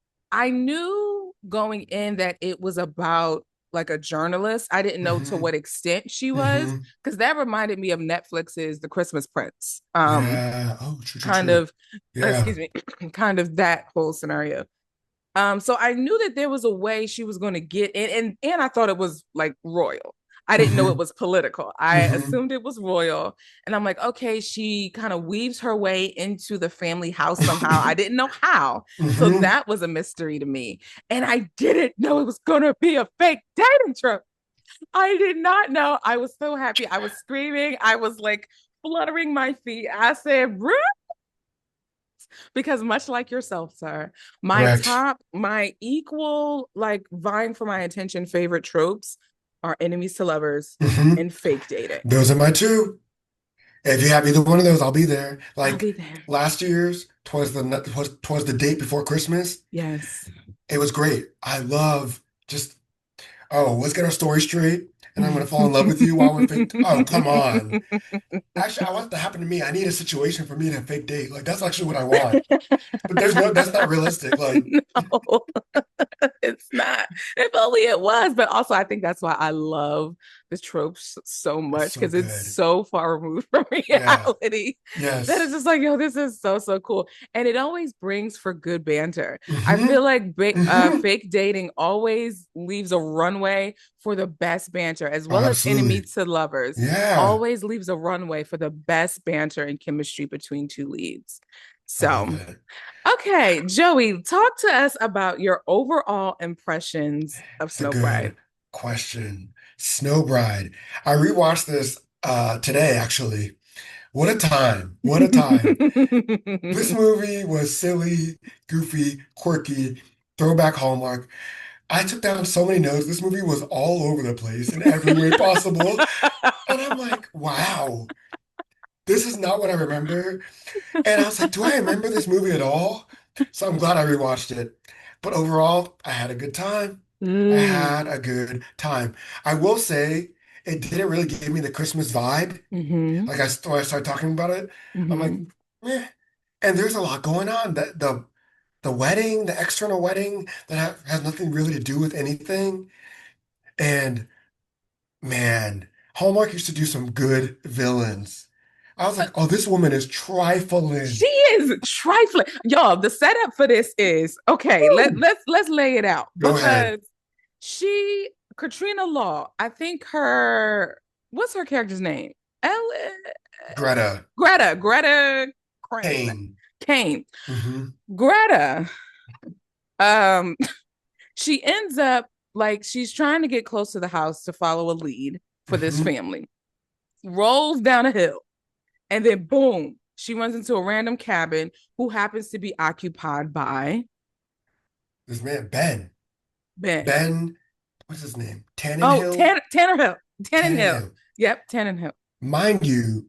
Speaker 1: knew going in that it was about like a journalist. I didn't know to
Speaker 2: Hmm.
Speaker 1: what extent she was,
Speaker 2: Hmm.
Speaker 1: because that reminded me of Netflix's The Christmas Prince.
Speaker 2: Yeah. Oh, true, true,
Speaker 1: Kind
Speaker 2: true.
Speaker 1: of, excuse
Speaker 2: Yeah.
Speaker 1: me, kind of that whole scenario. So I knew that there was a way she was going to get in, and I thought it was like royal. I didn't know it
Speaker 2: Hmm.
Speaker 1: was political. I
Speaker 2: Hmm.
Speaker 1: assumed it was royal, and I'm like, okay, she kind of weaves her way into the family house somehow. I didn't know how, so
Speaker 2: Hmm.
Speaker 1: that was a mystery to me, and I didn't know it was going to be a fake dating trip. I did not know. I was so happy. I was screaming. I was like fluttering my feet. I said, because much like yourself, sir,
Speaker 2: Correct.
Speaker 1: my equal, like vying for my attention favorite tropes are enemies to lovers
Speaker 2: Hmm.
Speaker 1: and fake dating.
Speaker 2: Those are my two. If you have either one of those, I'll be there.
Speaker 1: I'll be
Speaker 2: Like
Speaker 1: there.
Speaker 2: last year's, twas the date before Christmas.
Speaker 1: Yes.
Speaker 2: It was great. I love just, oh, let's get our story straight, and I'm gonna fall in love with you while we're fake. Oh, come on. Actually, I want that to happen to me. I need a situation for me to fake date. Like that's actually what I want. But that's not realistic. Like
Speaker 1: No, it's not. If only it was. But also, I think that's why I love the tropes so
Speaker 2: it's
Speaker 1: much
Speaker 2: so
Speaker 1: because it's
Speaker 2: good.
Speaker 1: so far removed from
Speaker 2: Yeah.
Speaker 1: reality that it's
Speaker 2: Yes.
Speaker 1: just like, yo, this is so, so cool. And it always brings for good banter. I
Speaker 2: Hmm.
Speaker 1: feel like
Speaker 2: Hmm.
Speaker 1: fake dating always leaves a runway for the best banter, as
Speaker 2: Oh,
Speaker 1: well as enemy
Speaker 2: absolutely.
Speaker 1: to lovers,
Speaker 2: Yeah.
Speaker 1: always leaves a runway for the best banter and chemistry between two leads.
Speaker 2: I love
Speaker 1: So,
Speaker 2: it.
Speaker 1: okay, Joey, talk to us about your overall impressions of
Speaker 2: It's a
Speaker 1: Snow Bride.
Speaker 2: good question. Snow Bride. I rewatched this today, actually. What a time. What a time. This movie was silly, goofy, quirky, throwback Hallmark. I took down so many notes. This movie was all over the place in every way possible. And I'm like, wow, this is not what I remember. And I was like, do I remember this movie at all? So I'm glad I rewatched it. But overall, I had a good time. I
Speaker 1: Mm.
Speaker 2: had a good time. I will say it didn't really give me the Christmas vibe.
Speaker 1: Mm-hmm.
Speaker 2: Like when I started talking about it, I'm like,
Speaker 1: Mm-hmm.
Speaker 2: eh. And there's a lot going on. The wedding, the external wedding that has nothing really to do with anything. And man, Hallmark used to do some good villains. I was like, oh, this woman is
Speaker 1: She
Speaker 2: trifling.
Speaker 1: is trifling. Y'all, the setup for this is okay,
Speaker 2: Woo!
Speaker 1: let's lay it out
Speaker 2: Go ahead.
Speaker 1: because she Katrina Law, I think her what's her character's name? Ellen
Speaker 2: Greta
Speaker 1: Greta Crane.
Speaker 2: Kane.
Speaker 1: Kane.
Speaker 2: Hmm.
Speaker 1: Greta, um, she ends up like she's trying to get close to the house to follow a lead for this
Speaker 2: Hmm.
Speaker 1: family, rolls down a hill, and then boom, she runs into a random cabin who happens to be occupied by
Speaker 2: This man, Ben.
Speaker 1: Ben.
Speaker 2: Ben, what's his name?
Speaker 1: Oh,
Speaker 2: Tannenhill?
Speaker 1: Tanner Hill. Tanner Hill.
Speaker 2: Tannenhill.
Speaker 1: Yep, Tanner Hill.
Speaker 2: Mind you,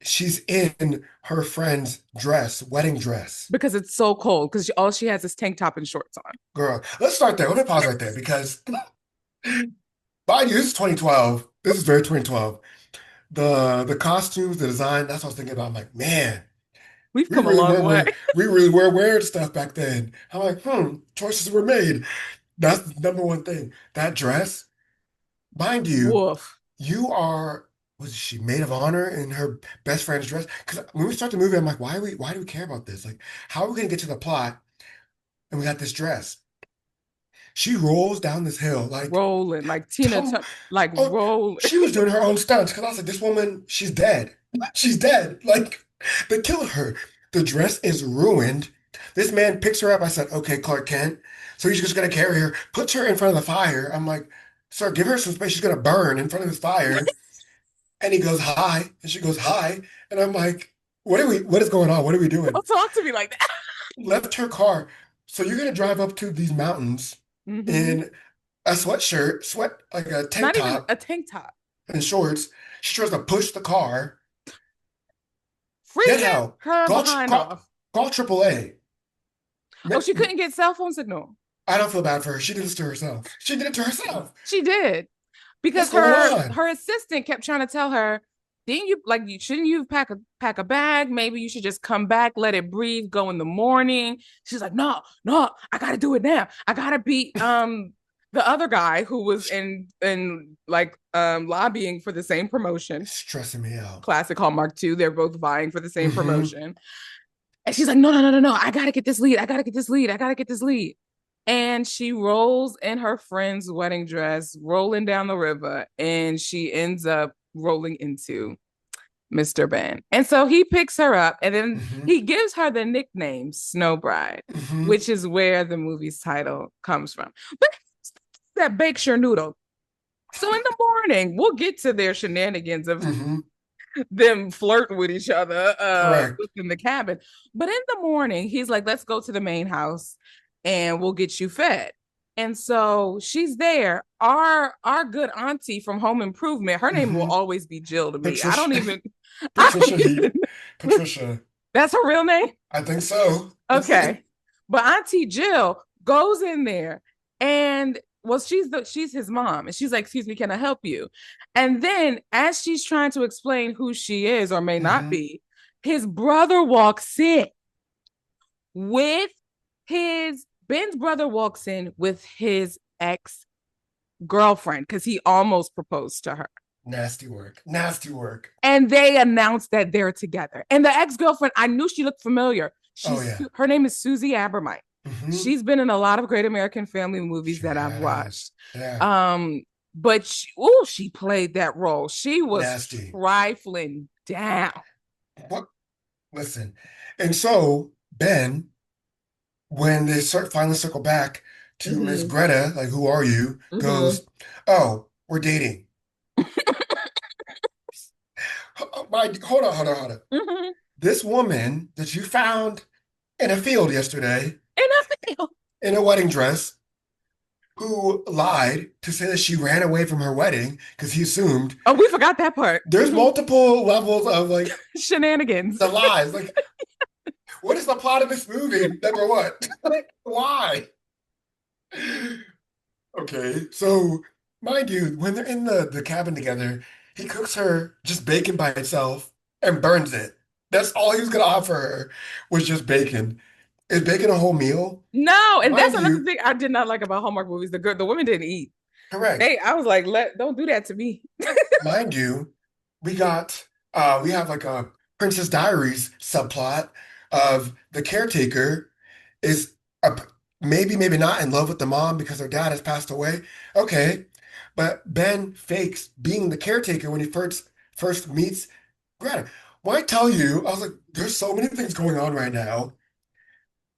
Speaker 2: she's in her friend's dress, wedding dress.
Speaker 1: Because it's so cold, because all she has is tank top and shorts on.
Speaker 2: Girl, let's start there. Let me pause right there because, mind you, this is 2012. This is very 2012. The costumes, the design, that's what I was thinking about. I'm like, man,
Speaker 1: We've come a long way.
Speaker 2: we really were wearing stuff back then. I'm like, choices were made. That's the number one thing. That dress, mind you,
Speaker 1: Woof.
Speaker 2: you are, was she maid of honor in her best friend's dress? Because when we start the movie, I'm like, why do we care about this? Like, how are we gonna get to the plot? And we got this dress. She rolls down this hill like,
Speaker 1: Rolling. Like
Speaker 2: Tom,
Speaker 1: like
Speaker 2: oh,
Speaker 1: rolling.
Speaker 2: she was doing her own stunts. Because I was like, this woman, she's dead. She's dead. Like, they killed her. The dress is ruined. This man picks her up. I said, okay, Clark Kent. So he's just gonna carry her, puts her in front of the fire. I'm like, sir, give her some space. She's gonna burn in front of this fire. And he goes, hi. And she goes, hi. And I'm like, what is going on? What are we doing?
Speaker 1: Don't talk to me like that.
Speaker 2: Left her car. So you're gonna drive up to these mountains
Speaker 1: Mm-hmm.
Speaker 2: in a sweatshirt, like a tank
Speaker 1: Not even
Speaker 2: top
Speaker 1: a tank top.
Speaker 2: and shorts. She tries to push the car. Get
Speaker 1: Freezing
Speaker 2: help.
Speaker 1: her
Speaker 2: Call,
Speaker 1: behind
Speaker 2: call,
Speaker 1: off.
Speaker 2: call AAA.
Speaker 1: Oh, she couldn't get cell phone signal.
Speaker 2: I don't feel bad for her. She did this to herself. She did it to herself.
Speaker 1: She did.
Speaker 2: What's
Speaker 1: Because
Speaker 2: going on?
Speaker 1: her assistant kept trying to tell her, didn't you like you shouldn't you pack a bag? Maybe you should just come back, let it breathe, go in the morning. She's like, no, no, I gotta do it now. I gotta beat the other guy who was in like lobbying for the same promotion.
Speaker 2: It's stressing me out.
Speaker 1: Classic Hallmark 2. They're both vying for the same
Speaker 2: Hmm.
Speaker 1: promotion. And she's like, no, no, no, no, no. I gotta get this lead. I gotta get this lead. I gotta get this lead. And she rolls in her friend's wedding dress, rolling down the river, and she ends up rolling into Mr. Ben. And so he picks her up, and then
Speaker 2: Hmm.
Speaker 1: he gives her the nickname Snow Bride,
Speaker 2: Hmm.
Speaker 1: which is where the movie's title comes from. But that bakes your noodle. So in the morning, we'll get to their shenanigans of
Speaker 2: Hmm.
Speaker 1: them flirting with each other
Speaker 2: Correct.
Speaker 1: within the cabin. But in the morning, he's like, let's go to the main house and we'll get you fed. And so she's there. Our good auntie from Home Improvement, her name will
Speaker 2: Hmm.
Speaker 1: always be Jill to me. I don't
Speaker 2: Patricia.
Speaker 1: even I don't
Speaker 2: Patricia Heat.
Speaker 1: even
Speaker 2: Patricia.
Speaker 1: that's her real name.
Speaker 2: I think so.
Speaker 1: Okay. But Auntie Jill goes in there and well, she's his mom. And she's like, excuse me, can I help you? And then as she's trying to explain who she is or may not
Speaker 2: Hmm.
Speaker 1: be, his brother walks in with his Ben's brother walks in with his ex-girlfriend because he almost proposed to her.
Speaker 2: Nasty work. Nasty work.
Speaker 1: And they announced that they're together. And the ex-girlfriend, I knew she looked familiar.
Speaker 2: Oh yeah.
Speaker 1: Her name is Susie Abermite.
Speaker 2: Hmm.
Speaker 1: She's been in a lot of Great American Family movies
Speaker 2: She
Speaker 1: that I've
Speaker 2: has.
Speaker 1: watched.
Speaker 2: Yeah.
Speaker 1: Um, but she played that role. She was
Speaker 2: Nasty.
Speaker 1: trifling down.
Speaker 2: What? Listen. And so Ben, when they finally circle back to Miss
Speaker 1: Mm-hmm.
Speaker 2: Greta, like, who are you?
Speaker 1: Mm-hmm.
Speaker 2: Goes, oh, we're dating. Hold on.
Speaker 1: Mm-hmm.
Speaker 2: This woman that you found in a field yesterday
Speaker 1: And I feel,
Speaker 2: in a wedding dress, who lied to say that she ran away from her wedding because he assumed
Speaker 1: oh, we forgot that part.
Speaker 2: there's
Speaker 1: Mm-hmm.
Speaker 2: multiple levels of like
Speaker 1: Shenanigans.
Speaker 2: the lies. Like, what is the plot of this movie? Number one, like, why? Okay, so mind you, when they're in the cabin together, he cooks her just bacon by itself and burns it. That's all he was gonna offer her was just bacon. Is bacon a whole meal?
Speaker 1: No, and that's
Speaker 2: Mind
Speaker 1: another
Speaker 2: you,
Speaker 1: thing I did not like about Hallmark movies. The women didn't eat.
Speaker 2: correct.
Speaker 1: I was like, don't do that to me.
Speaker 2: Mind you, we got we have like a Princess Diaries subplot of the caretaker is a, maybe not in love with the mom because her dad has passed away. Okay, but Ben fakes being the caretaker when he first meets Greta. When I tell you, I was like, there's so many things going on right now.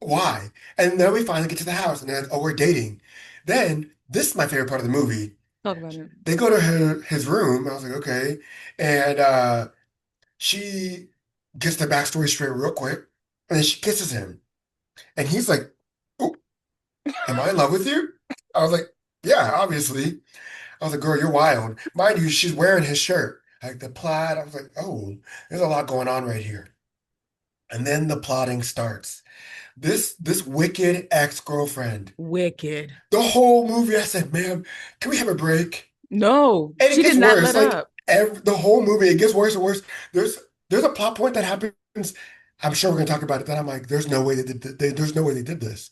Speaker 2: Why? And then we finally get to the house, and then oh, we're dating. Then this is my favorite part of the movie.
Speaker 1: Talk about it.
Speaker 2: They go to his room. I was like, okay, and she gets the backstory straight real quick, and then she kisses him, and he's like, "Oh, am I in love with you?" I was like, "Yeah, obviously." I was like, "Girl, you're wild." Mind you, she's wearing his shirt, like the plaid. I was like, "Oh, there's a lot going on right here." And then the plotting starts. This wicked ex-girlfriend.
Speaker 1: Wicked.
Speaker 2: The whole movie, I said, "Man, can we have a break?"
Speaker 1: No,
Speaker 2: And it
Speaker 1: she
Speaker 2: gets
Speaker 1: did not
Speaker 2: worse.
Speaker 1: let
Speaker 2: Like
Speaker 1: up.
Speaker 2: the whole movie, it gets worse and worse. There's a plot point that happens. I'm sure we're gonna talk about it. Then I'm like, there's no way there's no way they did this.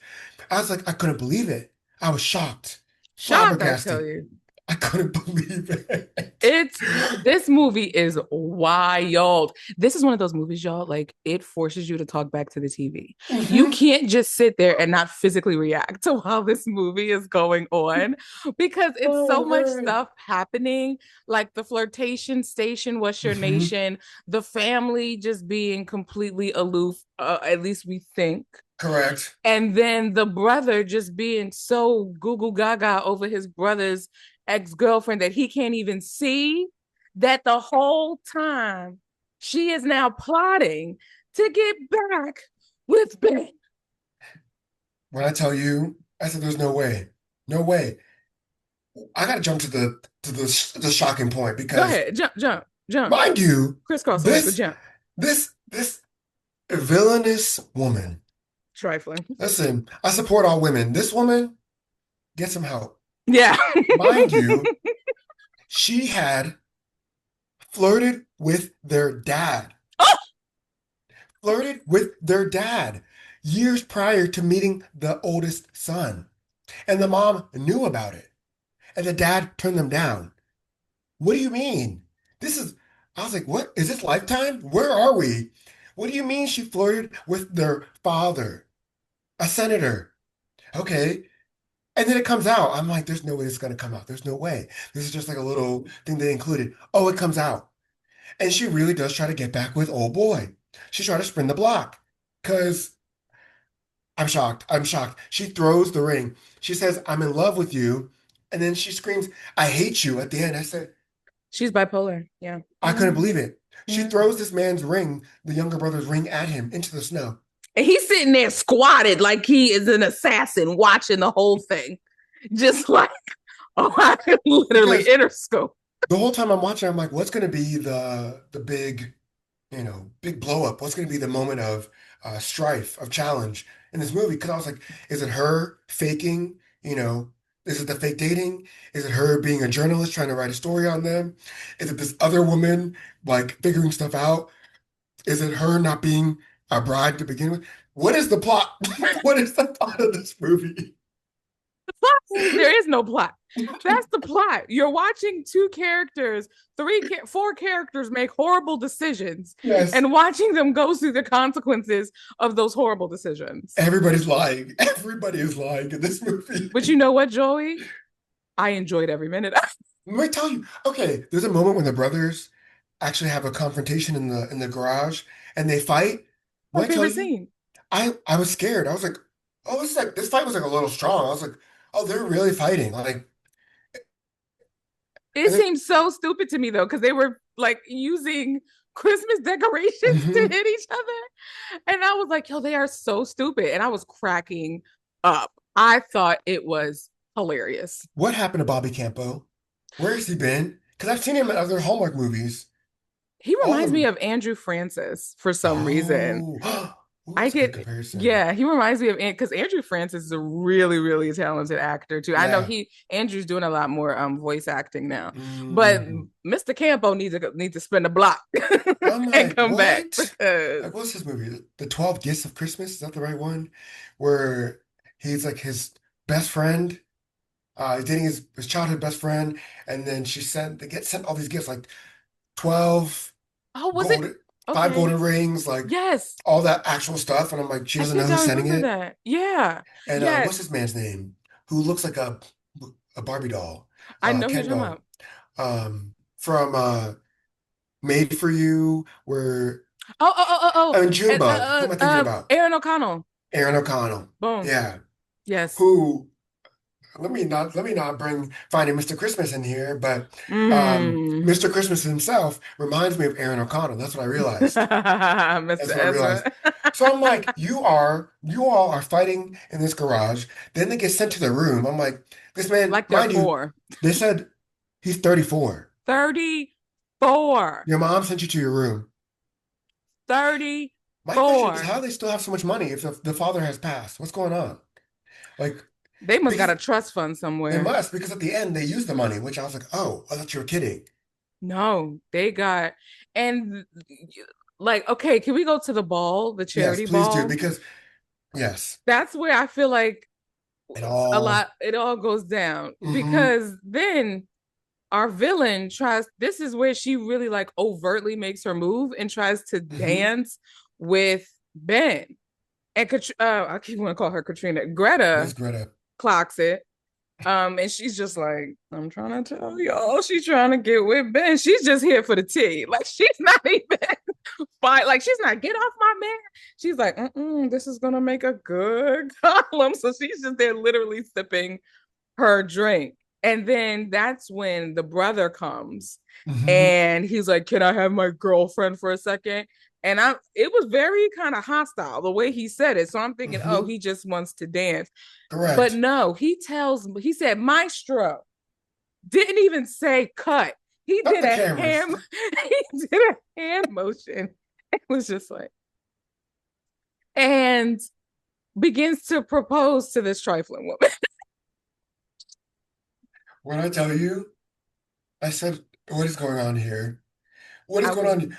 Speaker 2: I was like, I couldn't believe it. I was shocked,
Speaker 1: Shocked, I tell
Speaker 2: flabbergasted.
Speaker 1: you.
Speaker 2: I couldn't believe it.
Speaker 1: It's this movie is wild. This is one of those movies, y'all. Like it forces you to talk back to the TV. You
Speaker 2: Hmm.
Speaker 1: can't just sit there and not physically react to while this movie is going on because it's so
Speaker 2: Oh
Speaker 1: much
Speaker 2: man.
Speaker 1: stuff happening. Like the flirtation station, what's your
Speaker 2: Hmm.
Speaker 1: nation? The family just being completely aloof. At least we think.
Speaker 2: Correct.
Speaker 1: And then the brother just being so goo goo gaga over his brother's ex-girlfriend that he can't even see that the whole time she is now plotting to get back with Ben.
Speaker 2: When I tell you, I said, there's no way, no way. I gotta jump to the shocking point
Speaker 1: Go
Speaker 2: because,
Speaker 1: ahead, jump.
Speaker 2: mind you,
Speaker 1: Crisscross the leg, but
Speaker 2: this
Speaker 1: jump.
Speaker 2: this villainous woman.
Speaker 1: Trifling.
Speaker 2: Listen, I support all women. This woman, get some help.
Speaker 1: Yeah.
Speaker 2: Mind you, she had flirted with their dad,
Speaker 1: Oh,
Speaker 2: flirted with their dad years prior to meeting the oldest son. And the mom knew about it. And the dad turned them down. What do you mean? This is, I was like, what? Is this Lifetime? Where are we? What do you mean she flirted with their father, a senator? Okay. And then it comes out. I'm like, there's no way this is going to come out. There's no way. This is just like a little thing they included. Oh, it comes out. And she really does try to get back with old boy. She tried to spin the block. Because I'm shocked. I'm shocked. She throws the ring. She says, I'm in love with you. And then she screams, I hate you at the end. I said,
Speaker 1: She's bipolar. Yeah.
Speaker 2: I couldn't
Speaker 1: Mm-hmm.
Speaker 2: believe it. She
Speaker 1: Mm-hmm.
Speaker 2: throws this man's ring, the younger brother's ring, at him into the snow.
Speaker 1: And he's sitting there squatted like he is an assassin watching the whole thing. Just like, oh, I can literally
Speaker 2: Because
Speaker 1: interscope.
Speaker 2: the whole time I'm watching, I'm like, what's going to be the big, big blow up? What's going to be the moment of strife, of challenge in this movie? Because I was like, is it her faking? Is it the fake dating? Is it her being a journalist trying to write a story on them? Is it this other woman like figuring stuff out? Is it her not being a bride to begin with? What is the plot? What is the plot of this movie?
Speaker 1: There is no plot. That's the plot. You're watching two characters, four characters make horrible decisions
Speaker 2: Yes,
Speaker 1: and watching them go through the consequences of those horrible decisions.
Speaker 2: everybody's lying. Everybody is lying in this movie.
Speaker 1: But you know what, Joey? I enjoyed every minute.
Speaker 2: Let me tell you. Okay, there's a moment when the brothers actually have a confrontation in the garage and they fight.
Speaker 1: My
Speaker 2: When I tell
Speaker 1: favorite
Speaker 2: you,
Speaker 1: scene.
Speaker 2: I was scared. I was like, oh, this fight was like a little strong. I was like, oh, they're really fighting. Like,
Speaker 1: It
Speaker 2: and then,
Speaker 1: seemed so stupid to me though, because they were like using Christmas decorations to
Speaker 2: mhm.
Speaker 1: hit each other. And I was like, yo, they are so stupid. And I was cracking up. I thought it was hilarious.
Speaker 2: What happened to Bobby Campo? Where has he been? Because I've seen him in other Hallmark movies.
Speaker 1: He
Speaker 2: All
Speaker 1: reminds
Speaker 2: of
Speaker 1: me
Speaker 2: them.
Speaker 1: of Andrew Francis for some reason.
Speaker 2: Oh, ooh,
Speaker 1: I
Speaker 2: that's a good
Speaker 1: get,
Speaker 2: comparison.
Speaker 1: yeah, he reminds me of, because Andrew Francis is a really, really talented actor too. I know
Speaker 2: Yeah.
Speaker 1: Andrew's doing a lot more voice acting now, but
Speaker 2: Mm.
Speaker 1: Mr. Campo needs to spend a block
Speaker 2: I'm
Speaker 1: and
Speaker 2: like,
Speaker 1: come back
Speaker 2: what?
Speaker 1: because
Speaker 2: Like, what's this movie? The 12 Gifts of Christmas? Is that the right one? Where he's like his best friend. He's dating his childhood best friend, and then they get sent all these gifts, like 12
Speaker 1: oh, was it
Speaker 2: gold, five
Speaker 1: okay?
Speaker 2: golden rings, like
Speaker 1: Yes,
Speaker 2: all that actual stuff. And I'm like, she
Speaker 1: I
Speaker 2: doesn't know
Speaker 1: think
Speaker 2: who's
Speaker 1: I
Speaker 2: sending
Speaker 1: remember
Speaker 2: it.
Speaker 1: that. Yeah,
Speaker 2: And
Speaker 1: yeah,
Speaker 2: what's this man's name? Who looks like a Barbie doll,
Speaker 1: I know who you're
Speaker 2: Ken
Speaker 1: talking
Speaker 2: doll,
Speaker 1: about.
Speaker 2: from Made for You, where and Junebug. Who am I thinking about?
Speaker 1: Aaron O'Connell.
Speaker 2: Aaron O'Connell.
Speaker 1: Boom.
Speaker 2: Yeah.
Speaker 1: Yes.
Speaker 2: Who let me not bring Finding Mr. Christmas in here, but
Speaker 1: Mm.
Speaker 2: Mr. Christmas himself reminds me of Aaron O'Connell. That's what I realized.
Speaker 1: Mr.
Speaker 2: That's what I realized.
Speaker 1: Ezra.
Speaker 2: So I'm like, you all are fighting in this garage. Then they get sent to the room. I'm like, this man,
Speaker 1: Like they're
Speaker 2: mind you,
Speaker 1: four.
Speaker 2: they said he's 34.
Speaker 1: 34.
Speaker 2: Your mom sent you to your room. My question is,
Speaker 1: 34.
Speaker 2: how do they still have so much money if the father has passed? What's going on? Like,
Speaker 1: They must got
Speaker 2: because
Speaker 1: a trust fund
Speaker 2: they
Speaker 1: somewhere.
Speaker 2: must, because at the end they use the money, which I was like, oh, I thought you were kidding.
Speaker 1: No, they got, and like, okay, can we go to the ball, the
Speaker 2: Yes,
Speaker 1: charity
Speaker 2: please do,
Speaker 1: ball?
Speaker 2: because yes,
Speaker 1: That's where I feel like
Speaker 2: it all.
Speaker 1: it all goes down
Speaker 2: Hmm.
Speaker 1: because then our villain this is where she really like overtly makes her move and tries to
Speaker 2: Hmm.
Speaker 1: dance with Ben. And I keep want to call her Katrina.
Speaker 2: It
Speaker 1: Greta
Speaker 2: is Greta.
Speaker 1: clocks it. And she's just like, I'm trying to tell y'all, she's trying to get with Ben. She's just here for the tea. Like, she's not even fine. Like, she's not, get off my man. She's like, this is gonna make a good column. So she's just there literally sipping her drink. And then that's when the brother comes
Speaker 2: Hmm.
Speaker 1: and he's like, can I have my girlfriend for a second? And it was very kind of hostile the way he said it. So I'm thinking, oh,
Speaker 2: Hmm.
Speaker 1: he just wants to dance. But
Speaker 2: Correct.
Speaker 1: no, he said maestro, didn't even say cut. He
Speaker 2: Cut
Speaker 1: did
Speaker 2: the
Speaker 1: a
Speaker 2: cameras.
Speaker 1: hand, he did a hand motion. It was just like, and begins to propose to this trifling woman.
Speaker 2: When I tell you, I said, what is going on here? What is
Speaker 1: I
Speaker 2: going
Speaker 1: was
Speaker 2: on?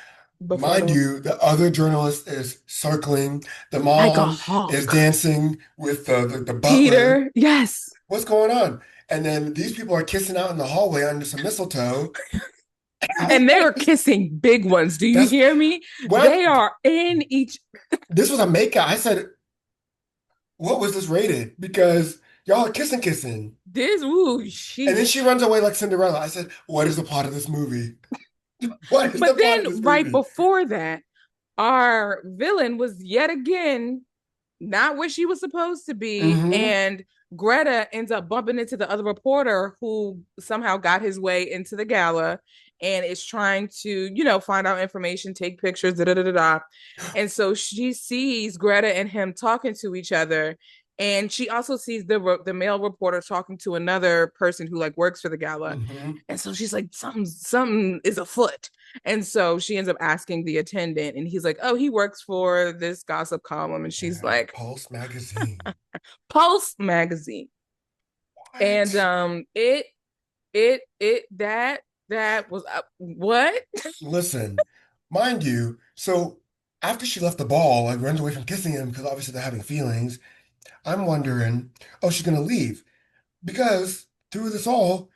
Speaker 2: Mind
Speaker 1: befuddled
Speaker 2: you, the other journalist is circling. The
Speaker 1: like a
Speaker 2: mom is
Speaker 1: hawk.
Speaker 2: dancing with the butler.
Speaker 1: Peter, yes.
Speaker 2: What's going on? And then these people are kissing out in the hallway under some mistletoe.
Speaker 1: And they were kissing big ones. Do you
Speaker 2: That's
Speaker 1: hear me?
Speaker 2: what
Speaker 1: They are in each
Speaker 2: this was a makeout. I said, what was this rated? Because y'all are kissing, kissing.
Speaker 1: this ooh
Speaker 2: And then she
Speaker 1: sheesh.
Speaker 2: runs away like Cinderella. I said, what is the plot of this movie? What is the
Speaker 1: But
Speaker 2: plot of
Speaker 1: then
Speaker 2: this
Speaker 1: right
Speaker 2: movie?
Speaker 1: before that, our villain was yet again not where she was supposed to be.
Speaker 2: Hmm.
Speaker 1: And Greta ends up bumping into the other reporter who somehow got his way into the gala. and is trying to, find out information, take pictures, da da da da da. And so she sees Greta and him talking to each other, and she also sees the male reporter talking to another person who like works for the gala.
Speaker 2: Hmm.
Speaker 1: And so she's like, something is afoot. And so she ends up asking the attendant, and he's like, oh, he works for this gossip column. And she's
Speaker 2: Yeah,
Speaker 1: like,
Speaker 2: Pulse magazine.
Speaker 1: Post magazine. And
Speaker 2: What?
Speaker 1: that was what?
Speaker 2: Listen, mind you, so after she left the ball, like runs away from kissing him because obviously they're having feelings, I'm wondering, oh, she's gonna leave. Because through this all,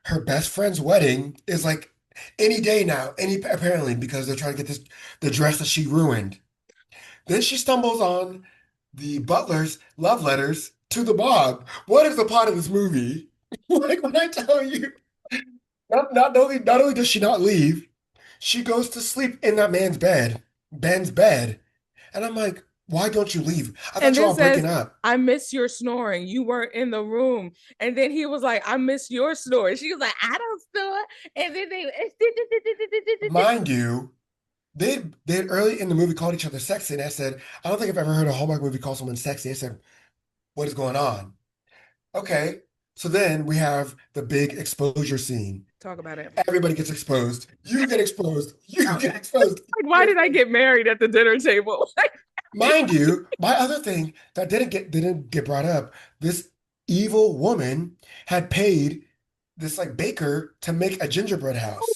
Speaker 2: her best friend's wedding is like any day now, any apparently, because they're trying to get the dress that she ruined. Then she stumbles on the butler's love letters to the mob. What is the plot of this movie? Like when I tell you, not only does she not leave, she goes to sleep in that Ben's bed. And I'm like, why don't you leave? I
Speaker 1: And
Speaker 2: thought you were
Speaker 1: then
Speaker 2: all breaking
Speaker 1: says,
Speaker 2: up.
Speaker 1: I miss your snoring. You weren't in the room. And then he was like, I miss your snoring. She was like, I don't snore. And then they
Speaker 2: Mind you, they early in the movie called each other sexy, and I said, I don't think I've ever heard a Hallmark movie call someone sexy. I said, what is going on? Okay. So then we have the big exposure scene.
Speaker 1: talk about it.
Speaker 2: Everybody gets exposed. You get exposed. You get exposed.
Speaker 1: Like, why did I get married at the dinner table?
Speaker 2: Mind you, my other thing that didn't get brought up, this evil woman had paid this like baker to make a gingerbread house.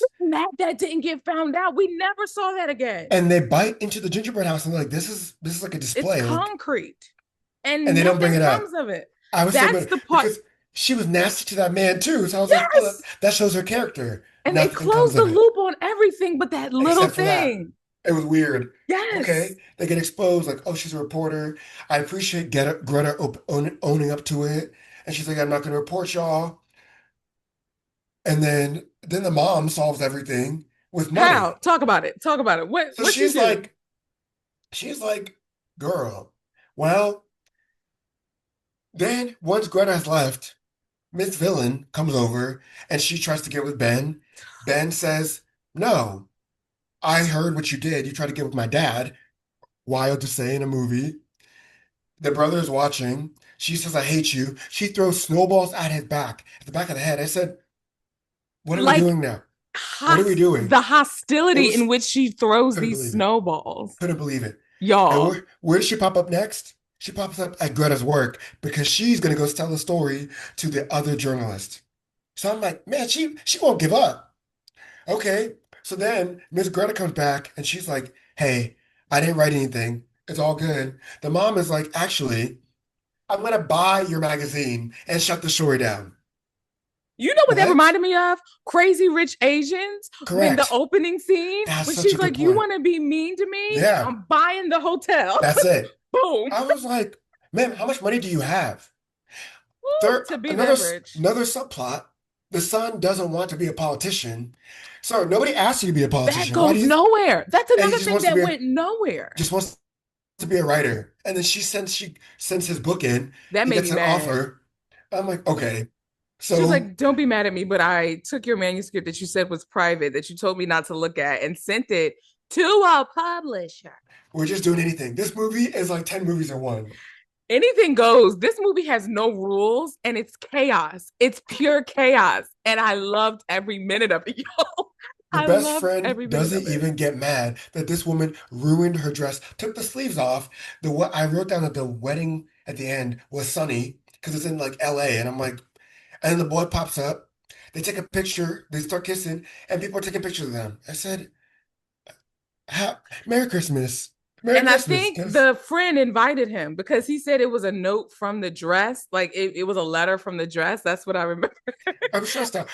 Speaker 1: That didn't get found out. We never saw that again.
Speaker 2: And they bite into the gingerbread house and they're like, this is like a
Speaker 1: It's
Speaker 2: display. Like,
Speaker 1: concrete
Speaker 2: and
Speaker 1: and
Speaker 2: they don't bring
Speaker 1: nothing
Speaker 2: it
Speaker 1: comes
Speaker 2: up.
Speaker 1: of it.
Speaker 2: I was so
Speaker 1: That's
Speaker 2: mad
Speaker 1: the part.
Speaker 2: because she was nasty to that man too. So I was like, oh,
Speaker 1: Yes.
Speaker 2: that shows her character.
Speaker 1: And they
Speaker 2: Nothing comes
Speaker 1: closed the
Speaker 2: of it
Speaker 1: loop on everything but that little
Speaker 2: except for that.
Speaker 1: thing.
Speaker 2: It was weird.
Speaker 1: Yes.
Speaker 2: Okay, they get exposed like, oh, she's a reporter. I appreciate Greta owning up to it, and she's like, I'm not going to report y'all. And then the mom solves everything with
Speaker 1: How?
Speaker 2: money.
Speaker 1: Talk about it. Talk about it. What
Speaker 2: So
Speaker 1: what she do?
Speaker 2: she's like, girl. Well, then once Greta has left, Miss Villain comes over and she tries to get with Ben. Ben says, no, I heard what you did. You tried to get with my dad. Wild to say in a movie. The brother is watching. She says, I hate you. She throws snowballs at the back of the head. I said, what are we
Speaker 1: Like
Speaker 2: doing now? What are we doing?
Speaker 1: the
Speaker 2: It
Speaker 1: hostility in
Speaker 2: was,
Speaker 1: which she throws
Speaker 2: couldn't
Speaker 1: these
Speaker 2: believe it.
Speaker 1: snowballs.
Speaker 2: Couldn't believe it. And
Speaker 1: Y'all.
Speaker 2: where does she pop up next? She pops up at Greta's work because she's going to go tell the story to the other journalist. So I'm like, man, she won't give up. Okay. So then Miss Greta comes back and she's like, hey, I didn't write anything. It's all good. The mom is like, actually, I'm gonna buy your magazine and shut the story down.
Speaker 1: You know what that
Speaker 2: What?
Speaker 1: reminded me of? Crazy Rich Asians, when the
Speaker 2: Correct.
Speaker 1: opening scene,
Speaker 2: That's
Speaker 1: when
Speaker 2: such a
Speaker 1: she's
Speaker 2: good
Speaker 1: like, you
Speaker 2: point.
Speaker 1: want to be mean to me?
Speaker 2: Yeah,
Speaker 1: I'm buying the hotel.
Speaker 2: that's it.
Speaker 1: Boom.
Speaker 2: I was like, man, how much money do you have?
Speaker 1: Woo,
Speaker 2: There,
Speaker 1: to be
Speaker 2: another
Speaker 1: that rich.
Speaker 2: another subplot. The son doesn't want to be a politician. So nobody asked you to be a
Speaker 1: That
Speaker 2: politician. Why do
Speaker 1: goes
Speaker 2: you?
Speaker 1: nowhere. That's
Speaker 2: And he
Speaker 1: another
Speaker 2: just
Speaker 1: thing
Speaker 2: wants to
Speaker 1: that
Speaker 2: be
Speaker 1: went nowhere.
Speaker 2: just wants to be a writer. And then she sends his book in.
Speaker 1: That
Speaker 2: He
Speaker 1: made
Speaker 2: gets
Speaker 1: me
Speaker 2: an
Speaker 1: mad.
Speaker 2: offer. I'm like, okay.
Speaker 1: She was
Speaker 2: So
Speaker 1: like, don't be mad at me, but I took your manuscript that you said was private, that you told me not to look at, and sent it to a publisher.
Speaker 2: we're just doing anything. This movie is like 10 movies in one.
Speaker 1: Anything goes. This movie has no rules and it's chaos. It's pure chaos. And I loved every minute of it, yo.
Speaker 2: The
Speaker 1: I
Speaker 2: best
Speaker 1: loved
Speaker 2: friend
Speaker 1: every minute
Speaker 2: doesn't
Speaker 1: of it.
Speaker 2: even get mad that this woman ruined her dress, took the sleeves off. I wrote down that the wedding at the end was sunny because it's in like LA, and I'm like, and then the boy pops up. They take a picture, they start kissing, and people are taking pictures of them. I said, Merry Christmas. Merry
Speaker 1: And I
Speaker 2: Christmas.
Speaker 1: think
Speaker 2: Because
Speaker 1: the friend invited him because he said it was a note from the dress. Like it was a letter from the dress. That's what I remember.
Speaker 2: I'm stressed out.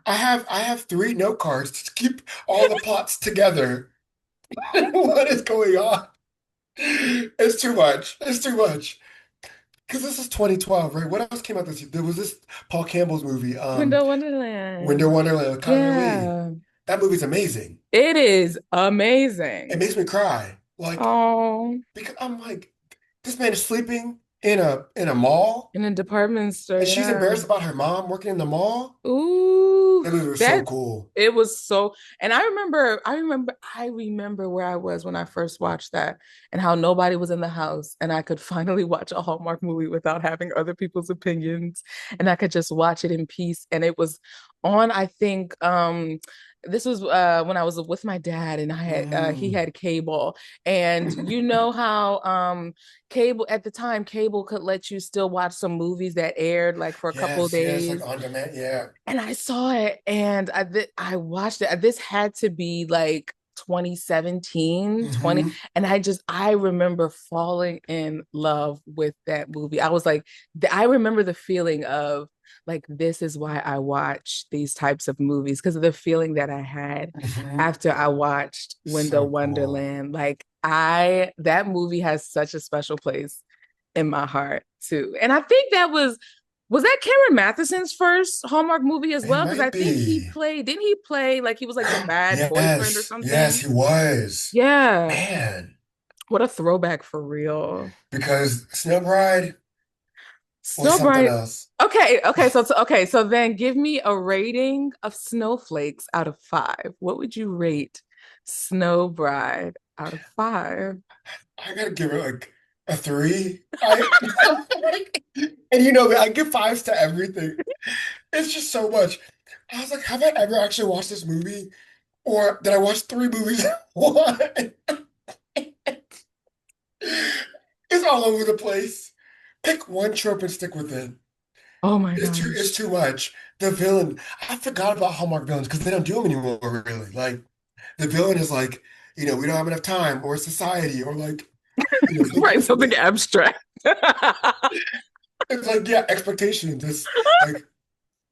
Speaker 2: I have three note cards to keep all the plots together. What is going on? It's too much. It's too much. Because this is 2012, right? What else came out this year? There was this Paul Campbell's movie,
Speaker 1: Window
Speaker 2: Winter
Speaker 1: Wonderland.
Speaker 2: Wonderland with Connor Lee.
Speaker 1: Yeah.
Speaker 2: That movie's amazing.
Speaker 1: It is
Speaker 2: It
Speaker 1: amazing.
Speaker 2: makes me cry. Like,
Speaker 1: Oh,
Speaker 2: because I'm like, this man is sleeping in a mall,
Speaker 1: In a department store,
Speaker 2: and she's
Speaker 1: yeah.
Speaker 2: embarrassed about her mom working in the mall.
Speaker 1: Ooh,
Speaker 2: That movie was so
Speaker 1: that
Speaker 2: cool.
Speaker 1: it was so, and I remember where I was when I first watched that and how nobody was in the house and I could finally watch a Hallmark movie without having other people's opinions and I could just watch it in peace. And it was on, I think, this was when I was with my dad and he
Speaker 2: Mm.
Speaker 1: had cable. And you know how cable at the time, cable could let you still watch some movies that aired like for a couple of
Speaker 2: Yes, yes, like
Speaker 1: days.
Speaker 2: on demand. Yeah.
Speaker 1: And I saw it and I watched it. This had to be like 2017, 20.
Speaker 2: Hmm.
Speaker 1: And I remember falling in love with that movie. I was like, I remember the feeling of like, this is why I watch these types of movies because of the feeling that I had
Speaker 2: Hmm.
Speaker 1: after I watched Window
Speaker 2: So cool.
Speaker 1: Wonderland. That movie has such a special place in my heart too. And I think was that Cameron Matheson's first Hallmark movie as
Speaker 2: It
Speaker 1: well? Because I
Speaker 2: might
Speaker 1: think
Speaker 2: be.
Speaker 1: didn't he play like he was like the bad boyfriend or
Speaker 2: Yes, yes,
Speaker 1: something?
Speaker 2: he was.
Speaker 1: Yeah.
Speaker 2: Man,
Speaker 1: What a throwback for real.
Speaker 2: because Snow Bride was
Speaker 1: Snow
Speaker 2: something
Speaker 1: Bright.
Speaker 2: else.
Speaker 1: Okay, so then give me a rating of snowflakes out of 5. What would you rate Snow Bride out of 5?
Speaker 2: I gotta give it like a 3. I and you know me, I give fives to everything. It's just so much. I was like, have I ever actually watched this movie? Or did I watch 3 movies at once? It's all over the place. Pick one trope and stick with it.
Speaker 1: Oh my
Speaker 2: It's
Speaker 1: gosh.
Speaker 2: too much. The villain, I forgot about Hallmark villains because they don't do them anymore, really. Like the villain is like, we don't have enough time, or society, or like,
Speaker 1: Right, something abstract.
Speaker 2: it's like, yeah, expectations. It's like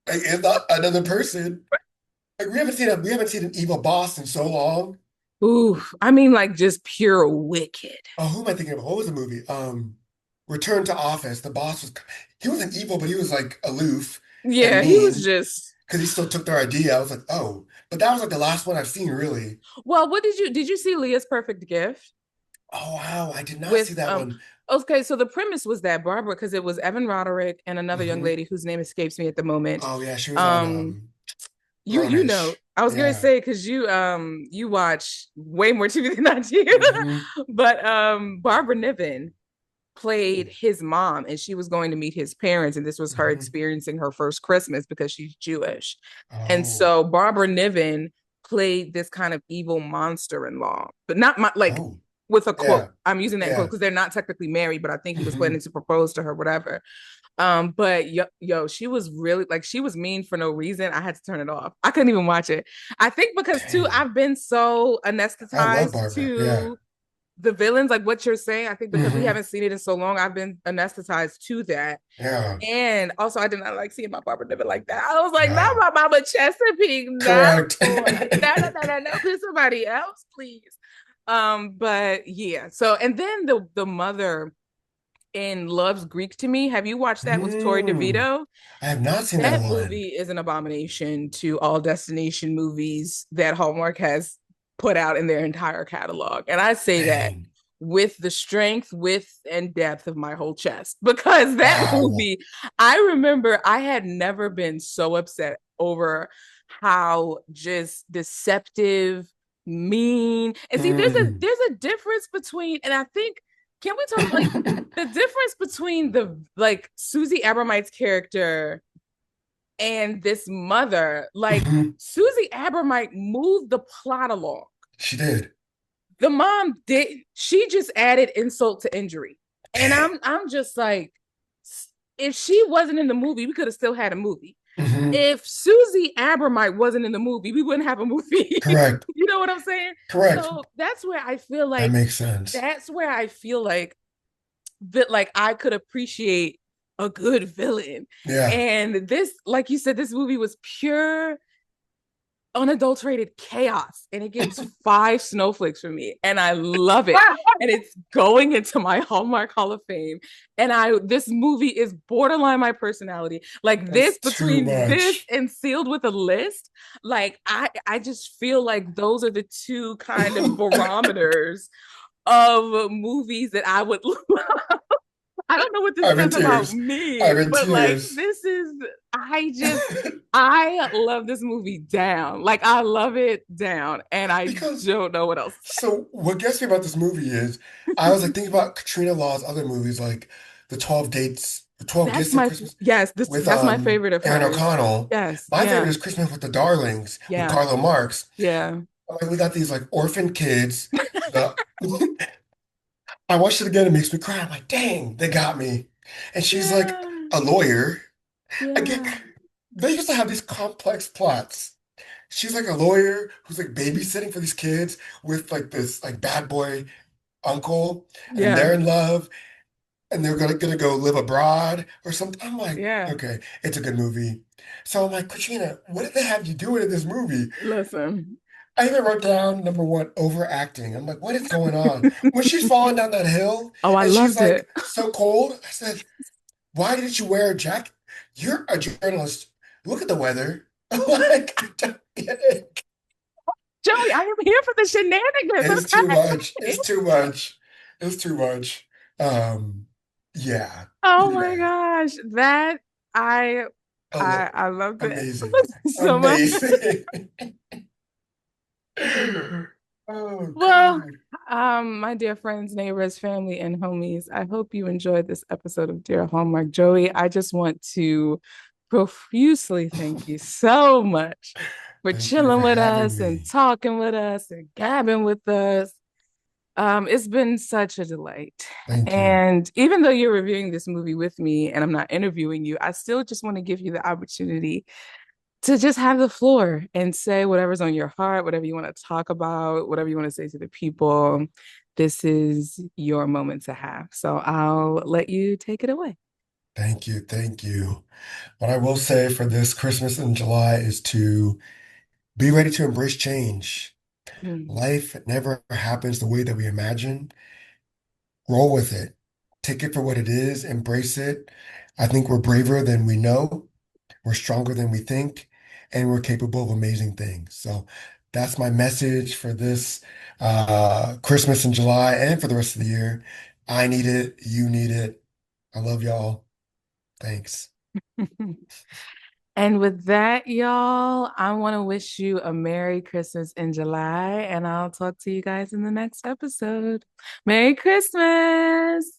Speaker 2: it's not another person. Like we haven't seen an evil boss in so long.
Speaker 1: Ooh, I mean, like just pure wicked.
Speaker 2: Oh, who am I thinking of? What was the movie? Return to Office. The boss he wasn't evil, but he was like aloof and
Speaker 1: Yeah, he was
Speaker 2: mean
Speaker 1: just.
Speaker 2: because he still took their idea. I was like, oh, but that was like the last one I've seen, really.
Speaker 1: Well, what did you see Leah's Perfect Gift
Speaker 2: Oh wow, I did not
Speaker 1: with
Speaker 2: see that one.
Speaker 1: okay, so the premise was that Barbara, because it was Evan Roderick and another young
Speaker 2: Hmm.
Speaker 1: lady whose name escapes me at the moment.
Speaker 2: Oh yeah, she was on
Speaker 1: Um, you know,
Speaker 2: Grownish.
Speaker 1: I was gonna
Speaker 2: Yeah.
Speaker 1: say because you watch way more TV than I do,
Speaker 2: Hmm.
Speaker 1: but Barbara Niven played his mom and she was going to meet his parents and this was her
Speaker 2: Hmm.
Speaker 1: experiencing her first Christmas because she's Jewish. And
Speaker 2: Oh.
Speaker 1: so Barbara Niven played this kind of evil monster-in-law, but not like
Speaker 2: Oh.
Speaker 1: with a quote.
Speaker 2: Yeah.
Speaker 1: I'm using that quote
Speaker 2: Yeah.
Speaker 1: because they're not technically married, but I think he was
Speaker 2: Hmm.
Speaker 1: planning to propose to her, whatever. But she was really like she was mean for no reason. I had to turn it off. I couldn't even watch it. I think because too,
Speaker 2: Dang.
Speaker 1: I've been so
Speaker 2: I love
Speaker 1: anesthetized
Speaker 2: Barbara. Yeah.
Speaker 1: to the villains, like what you're saying. I think because we
Speaker 2: Hmm.
Speaker 1: haven't seen it in so long, I've been anesthetized to that.
Speaker 2: Yeah.
Speaker 1: And also, I did not like seeing my Barbara Niven like that. I was like, not
Speaker 2: No.
Speaker 1: my Mama Chesapeake, not
Speaker 2: Correct.
Speaker 1: boy, no, please somebody else, please. But yeah. So, and then the mother in Love's Greek to Me. Have you watched that with Tori
Speaker 2: Mm.
Speaker 1: DeVito?
Speaker 2: I have not seen that
Speaker 1: That
Speaker 2: one.
Speaker 1: movie is an abomination to all destination movies that Hallmark has put out in their entire catalog. And I say that
Speaker 2: Dang.
Speaker 1: with the strength, width, and depth of my whole chest because that
Speaker 2: Wow.
Speaker 1: movie, I remember I had never been so upset over how just deceptive, mean. And see, there's a
Speaker 2: Mm.
Speaker 1: there's a difference between, and I think, can we talk like the difference between the like Susie Abromite's character and this mother, like
Speaker 2: Mhm.
Speaker 1: Susie Abromite moved the plot along.
Speaker 2: She did.
Speaker 1: The mom did she just added insult to injury. And
Speaker 2: Dang.
Speaker 1: I'm just like, if she wasn't in the movie, we could have still had a movie.
Speaker 2: Hmm.
Speaker 1: If Susie Abromite wasn't in the movie, we wouldn't have a movie.
Speaker 2: Correct.
Speaker 1: You know what I'm saying?
Speaker 2: Correct.
Speaker 1: So that's where I feel
Speaker 2: That
Speaker 1: like
Speaker 2: makes sense.
Speaker 1: that like I could appreciate a good villain.
Speaker 2: Yeah.
Speaker 1: And this, like you said, this movie was pure unadulterated chaos and it gets 5 snowflakes from me and I love it and it's going into my Hallmark Hall of Fame and I this movie is borderline my personality like
Speaker 2: That's
Speaker 1: this
Speaker 2: too
Speaker 1: between this
Speaker 2: much.
Speaker 1: and Sealed with a List like I just feel like those are the two kind of barometers of movies that I would I don't know what this
Speaker 2: I'm in
Speaker 1: says about
Speaker 2: tears.
Speaker 1: me,
Speaker 2: I'm in
Speaker 1: but like
Speaker 2: tears.
Speaker 1: this is I just I love this movie down. Like I love it down and I
Speaker 2: Because
Speaker 1: don't know what else
Speaker 2: so what gets me about this movie is I was like thinking about Katrina Law's other movies like the 12 Dates, the 12
Speaker 1: that's
Speaker 2: Gifts of
Speaker 1: my
Speaker 2: Christmas with
Speaker 1: that's my favorite of
Speaker 2: Aaron
Speaker 1: hers.
Speaker 2: O'Connell.
Speaker 1: Yes.
Speaker 2: My favorite
Speaker 1: Yeah.
Speaker 2: is Christmas with the Darlings with
Speaker 1: Yeah.
Speaker 2: Carlo Marx.
Speaker 1: Yeah.
Speaker 2: Like we got these like orphan kids. The I watched it again, it makes me cry. I'm like, dang, they got me. And she's like
Speaker 1: Yeah.
Speaker 2: a lawyer. Again,
Speaker 1: Yeah.
Speaker 2: they used to have these complex plots. She's like a lawyer who's like babysitting for these kids with like this like bad boy uncle, and
Speaker 1: Yeah.
Speaker 2: they're in love, and they're gonna go live abroad or something. I'm like,
Speaker 1: Yeah.
Speaker 2: okay, it's a good movie. So I'm like, Katrina, what did they have you doing in this movie?
Speaker 1: Listen.
Speaker 2: I even wrote down number one, overacting. I'm like, what is going on? When she's falling down that hill
Speaker 1: Oh, I
Speaker 2: and she's
Speaker 1: loved it.
Speaker 2: like so cold, I said, why didn't you wear a jacket? You're a journalist. Look at the weather. Like, I don't get it.
Speaker 1: Joey, I am here for the shenanigans.
Speaker 2: It's too much.
Speaker 1: Okay.
Speaker 2: It's too much. It's too much. Um, yeah,
Speaker 1: Oh my
Speaker 2: yeah.
Speaker 1: gosh. That I
Speaker 2: Oh,
Speaker 1: I loved it
Speaker 2: amazing.
Speaker 1: so much.
Speaker 2: Amazing. Oh
Speaker 1: Well,
Speaker 2: God.
Speaker 1: my dear friends, neighbors, family, and homies, I hope you enjoyed this episode of Dear Hallmark. Joey, I just want to profusely thank you so much for
Speaker 2: Thank you
Speaker 1: chilling
Speaker 2: for
Speaker 1: with
Speaker 2: having
Speaker 1: us and
Speaker 2: me.
Speaker 1: talking with us and gabbing with us. It's been such a delight.
Speaker 2: Thank you.
Speaker 1: And even though you're reviewing this movie with me and I'm not interviewing you, I still just want to give you the opportunity to just have the floor and say whatever's on your heart, whatever you want to talk about, whatever you want to say to the people. This is your moment to have. So I'll let you take it away.
Speaker 2: Thank you. Thank you. What I will say for this Christmas in July is to be ready to embrace change.
Speaker 1: Mm.
Speaker 2: Life never happens the way that we imagine. Roll with it. Take it for what it is, embrace it. I think we're braver than we know, we're stronger than we think, and we're capable of amazing things. So that's my message for this Christmas in July and for the rest of the year. I need it. You need it. I love y'all. Thanks.
Speaker 1: And with that, y'all, I want to wish you a Merry Christmas in July, and I'll talk to you guys in the next episode. Merry Christmas.